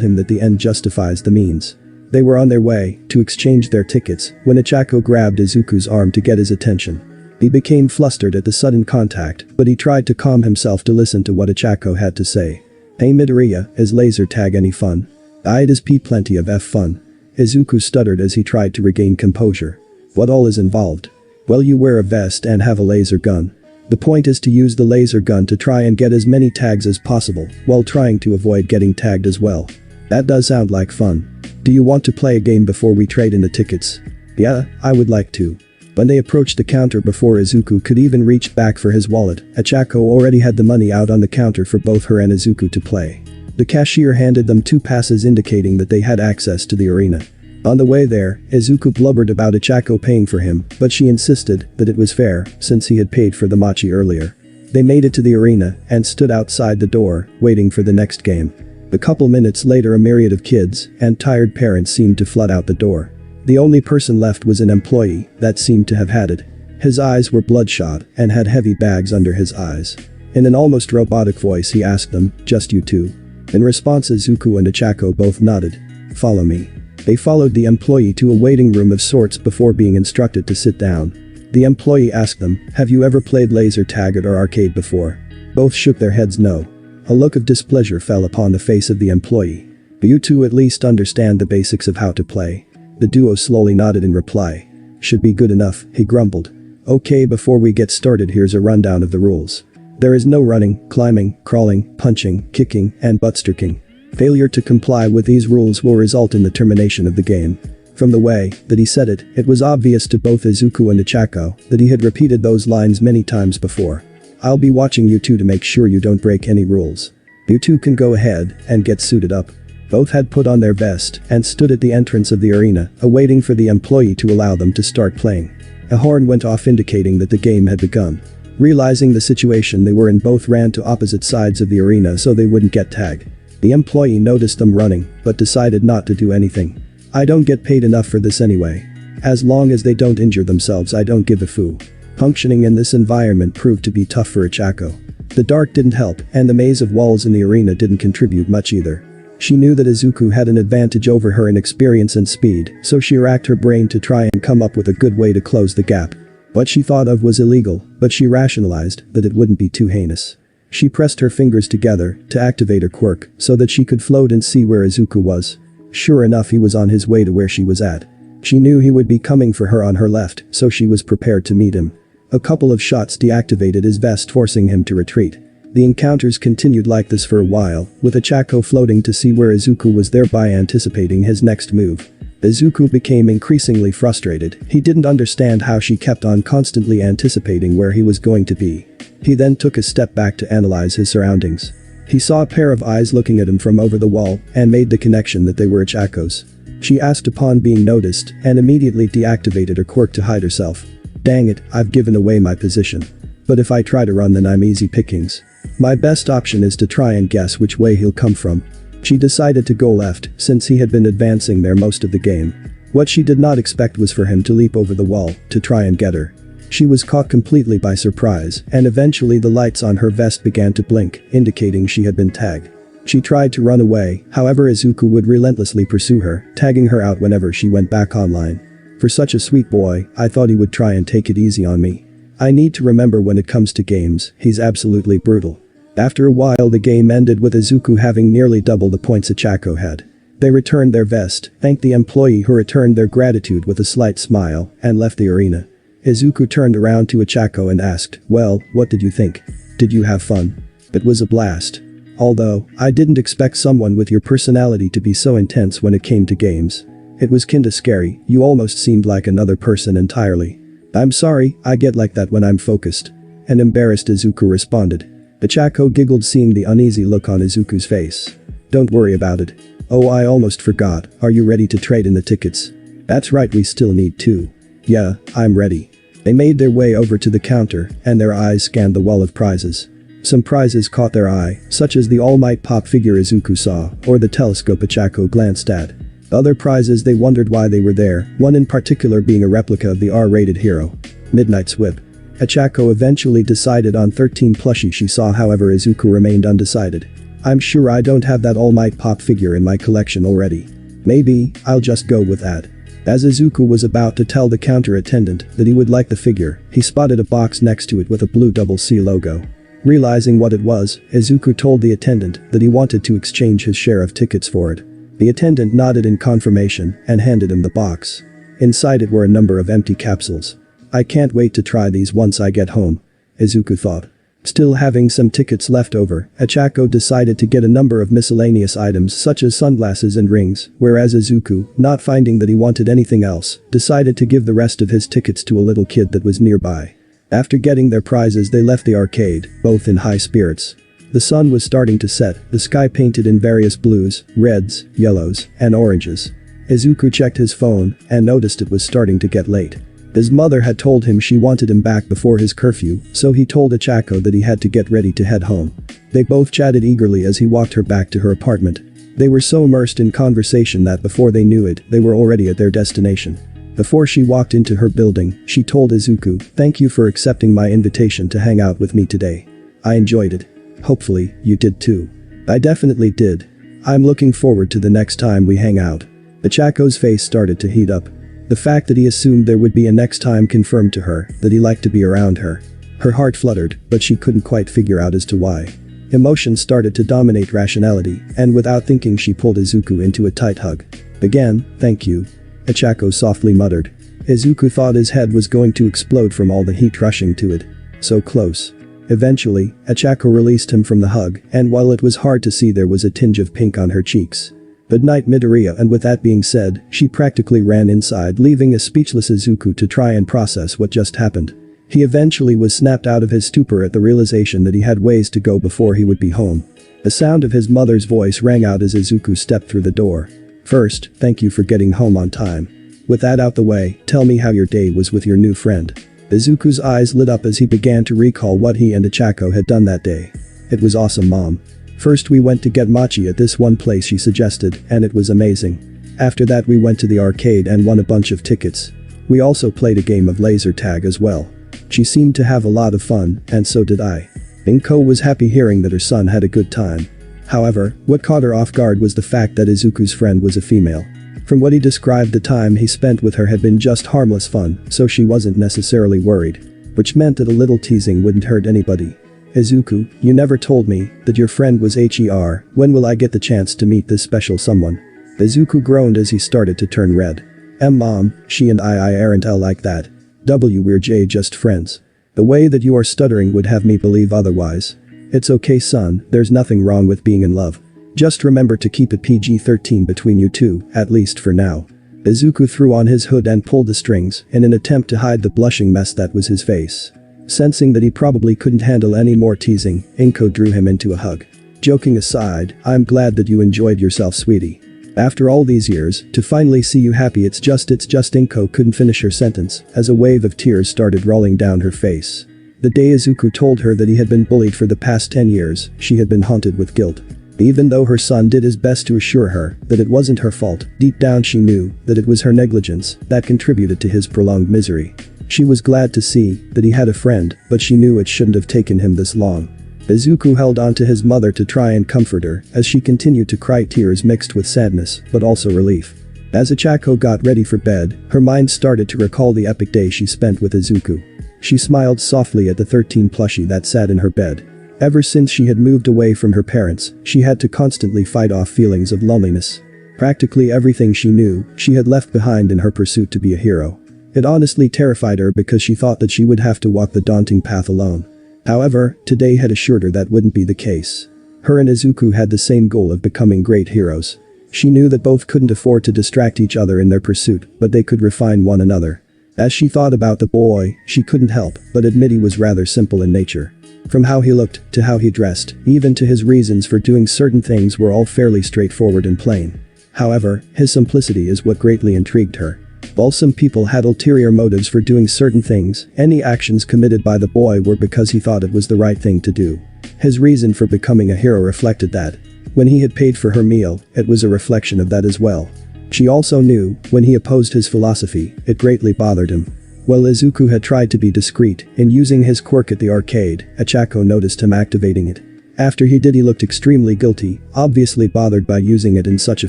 him that the end justifies the means. They were on their way to exchange their tickets when Ichako grabbed Izuku's arm to get his attention. He became flustered at the sudden contact, but he tried to calm himself to listen to what Ichako had to say. "Hey Midoriya, is laser tag any fun?" "It is plenty of fun." Izuku stuttered as he tried to regain composure. "What all is involved?" "Well, you wear a vest and have a laser gun. The point is to use the laser gun to try and get as many tags as possible, while trying to avoid getting tagged as well." "That does sound like fun. Do you want to play a game before we trade in the tickets?" "Yeah, I would like to." When they approached the counter before Izuku could even reach back for his wallet, Ichako already had the money out on the counter for both her and Izuku to play. The cashier handed them 2 passes indicating that they had access to the arena. On the way there, Izuku blubbered about Ichako paying for him, but she insisted that it was fair since he had paid for the mochi earlier. They made it to the arena and stood outside the door, waiting for the next game. A couple minutes later, a myriad of kids and tired parents seemed to flood out the door. The only person left was an employee that seemed to have had it. His eyes were bloodshot and had heavy bags under his eyes. In an almost robotic voice he asked them, "Just you two?" In response, Izuku and Ichako both nodded. "Follow me." They followed the employee to a waiting room of sorts before being instructed to sit down. The employee asked them, "Have you ever played laser tag at our arcade before?" Both shook their heads no. A look of displeasure fell upon the face of the employee. "You two at least understand the basics of how to play?" The duo slowly nodded in reply. "Should be good enough," he grumbled. "Okay, before we get started, here's a rundown of the rules. There is no running, climbing, crawling, punching, kicking, and butt-striking. Failure to comply with these rules will result in the termination of the game." From the way that he said it, it was obvious to both Izuku and Ichako that he had repeated those lines many times before. "I'll be watching you two to make sure you don't break any rules. You two can go ahead and get suited up." Both had put on their vest and stood at the entrance of the arena, awaiting for the employee to allow them to start playing. A horn went off indicating that the game had begun. Realizing the situation they were in, both ran to opposite sides of the arena so they wouldn't get tagged. The employee noticed them running, but decided not to do anything. "I don't get paid enough for this anyway. As long as they don't injure themselves, I don't give a foo." Functioning in this environment proved to be tough for Ichako. The dark didn't help, and the maze of walls in the arena didn't contribute much either. She knew that Izuku had an advantage over her in experience and speed, so she racked her brain to try and come up with a good way to close the gap. What she thought of was illegal, but she rationalized that it wouldn't be too heinous. She pressed her fingers together to activate her quirk so that she could float and see where Izuku was. Sure enough, he was on his way to where she was at. She knew he would be coming for her on her left, so she was prepared to meet him. A couple of shots deactivated his vest, forcing him to retreat. The encounters continued like this for a while, with Ochako floating to see where Izuku was, thereby anticipating his next move. Izuku became increasingly frustrated. He didn't understand how she kept on constantly anticipating where he was going to be. He then took a step back to analyze his surroundings. He saw a pair of eyes looking at him from over the wall and made the connection that they were Ochako's. She asked upon being noticed and immediately deactivated her quirk to hide herself. Dang it, I've given away my position. But if I try to run, then I'm easy pickings. My best option is to try and guess which way he'll come from. She decided to go left since he had been advancing there most of the game. What she did not expect was for him to leap over the wall to try and get her. She was caught completely by surprise, and eventually the lights on her vest began to blink, indicating she had been tagged. She tried to run away, however Izuku would relentlessly pursue her, tagging her out whenever she went back online. For such a sweet boy, I thought he would try and take it easy on me. I need to remember, when it comes to games, he's absolutely brutal. After a while the game ended with Izuku having nearly double the points Ochako had. They returned their vest, thanked the employee who returned their gratitude with a slight smile, and left the arena. Izuku turned around to Ochako and asked, "Well, what did you think? Did you have fun?" "It was a blast. Although, I didn't expect someone with your personality to be so intense when it came to games. It was kinda scary, you almost seemed like another person entirely." "I'm sorry, I get like that when I'm focused." An embarrassed Izuku responded. Ochako giggled, seeing the uneasy look on Izuku's face. "Don't worry about it. Oh, I almost forgot, are you ready to trade in the tickets?" "That's right, we still need 2. "Yeah, I'm ready." They made their way over to the counter, and their eyes scanned the wall of prizes. Some prizes caught their eye, such as the All Might pop figure Izuku saw, or the telescope Ochako glanced at. Other prizes, they wondered why they were there, one in particular being a replica of the R-rated hero, Midnight's Whip. Ochako eventually decided on 13 plushie she saw, however Izuku remained undecided. "I'm sure I don't have that All Might pop figure in my collection already. Maybe, I'll just go with that." As Izuku was about to tell the counter attendant that he would like the figure, he spotted a box next to it with a blue double C logo. Realizing what it was, Izuku told the attendant that he wanted to exchange his share of tickets for it. The attendant nodded in confirmation and handed him the box. Inside it were a number of empty capsules. "I can't wait to try these once I get home," Izuku thought. Still having some tickets left over, Ochako decided to get a number of miscellaneous items such as sunglasses and rings, whereas Izuku, not finding that he wanted anything else, decided to give the rest of his tickets to a little kid that was nearby. After getting their prizes, they left the arcade, both in high spirits. The sun was starting to set, the sky painted in various blues, reds, yellows, and oranges. Izuku checked his phone and noticed it was starting to get late. His mother had told him she wanted him back before his curfew, so he told Ochako that he had to get ready to head home. They both chatted eagerly as he walked her back to her apartment. They were so immersed in conversation that before they knew it, they were already at their destination. Before she walked into her building, she told Izuku, "Thank you for accepting my invitation to hang out with me today. I enjoyed it. Hopefully, you did too." "I definitely did. I'm looking forward to the next time we hang out." Ochako's face started to heat up. The fact that he assumed there would be a next time confirmed to her that he liked to be around her. Her heart fluttered, but she couldn't quite figure out as to why. Emotion started to dominate rationality, and without thinking she pulled Izuku into a tight hug. "Again, thank you," Ochako softly muttered. Izuku thought his head was going to explode from all the heat rushing to it. So close. Eventually, Ochako released him from the hug, and while it was hard to see, there was a tinge of pink on her cheeks. Good night, Midoriya, and with that being said, she practically ran inside, leaving a speechless Izuku to try and process what just happened. He eventually was snapped out of his stupor at the realization that he had ways to go before he would be home. The sound of his mother's voice rang out as Izuku stepped through the door. "First, thank you for getting home on time. With that out the way, tell me how your day was with your new friend." Izuku's eyes lit up as he began to recall what he and Ochako had done that day. "It was awesome, Mom. First we went to get matcha at this one place she suggested, and it was amazing. After that we went to the arcade and won a bunch of tickets. We also played a game of laser tag as well. She seemed to have a lot of fun, and so did I." Inko was happy hearing that her son had a good time. However, what caught her off guard was the fact that Izuku's friend was a female. From what he described, the time he spent with her had been just harmless fun, so she wasn't necessarily worried. Which meant that a little teasing wouldn't hurt anybody. Izuku, you never told me that your friend was HER, when will I get the chance to meet this special someone? Izuku groaned as he started to turn red. Mom, she and I aren't like that. We're just friends. The way that you are stuttering would have me believe otherwise. It's okay son, there's nothing wrong with being in love. Just remember to keep it PG-13 between you two, at least for now. Izuku threw on his hood and pulled the strings in an attempt to hide the blushing mess that was his face. Sensing that he probably couldn't handle any more teasing, Inko drew him into a hug. Joking aside, I'm glad that you enjoyed yourself sweetie. After all these years, to finally see you happy it's just Inko couldn't finish her sentence as a wave of tears started rolling down her face. The day Izuku told her that he had been bullied for the past 10 years, she had been haunted with guilt. Even though her son did his best to assure her that it wasn't her fault, deep down she knew that it was her negligence that contributed to his prolonged misery. She was glad to see that he had a friend, but she knew it shouldn't have taken him this long. Izuku held on to his mother to try and comfort her as she continued to cry, tears mixed with sadness, but also relief. As Ichako got ready for bed, her mind started to recall the epic day she spent with Izuku. She smiled softly at the 13 plushie that sat in her bed. Ever since she had moved away from her parents, she had to constantly fight off feelings of loneliness. Practically everything she knew, she had left behind in her pursuit to be a hero. It honestly terrified her because she thought that she would have to walk the daunting path alone. However, today had assured her that wouldn't be the case. Her and Izuku had the same goal of becoming great heroes. She knew that both couldn't afford to distract each other in their pursuit, but they could refine one another. As she thought about the boy, she couldn't help but admit he was rather simple in nature. From how he looked, to how he dressed, even to his reasons for doing certain things were all fairly straightforward and plain. However, his simplicity is what greatly intrigued her. While some people had ulterior motives for doing certain things, any actions committed by the boy were because he thought it was the right thing to do. His reason for becoming a hero reflected that. When he had paid for her meal, it was a reflection of that as well. She also knew, when he opposed his philosophy, it greatly bothered him. While Izuku had tried to be discreet in using his quirk at the arcade, Ichako noticed him activating it. After he did, he looked extremely guilty, obviously bothered by using it in such a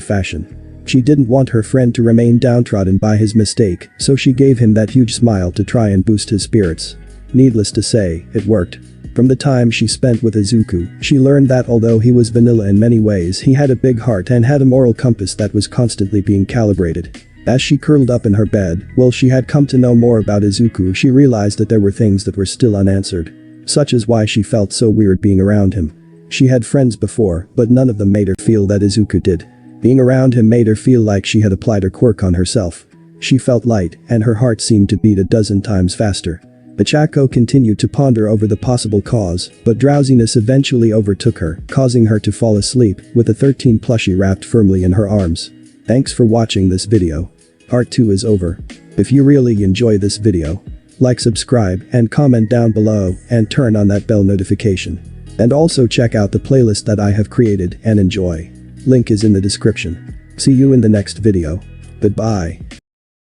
fashion. She didn't want her friend to remain downtrodden by his mistake, so she gave him that huge smile to try and boost his spirits. Needless to say, it worked. From the time she spent with Izuku, she learned that although he was vanilla in many ways, he had a big heart and had a moral compass that was constantly being calibrated. As she curled up in her bed, while she had come to know more about Izuku, she realized that there were things that were still unanswered. Such as why she felt so weird being around him. She had friends before, but none of them made her feel that Izuku did. Being around him made her feel like she had applied her quirk on herself. She felt light, and her heart seemed to beat a dozen times faster. Ichako continued to ponder over the possible cause, but drowsiness eventually overtook her, causing her to fall asleep, with the 13 plushie wrapped firmly in her arms. Thanks for watching this video. Part 2 is over. If you really enjoy this video, like, subscribe, and comment down below, and turn on that bell notification. And also check out the playlist that I have created and enjoy. Link is in the description. See you in the next video. Goodbye.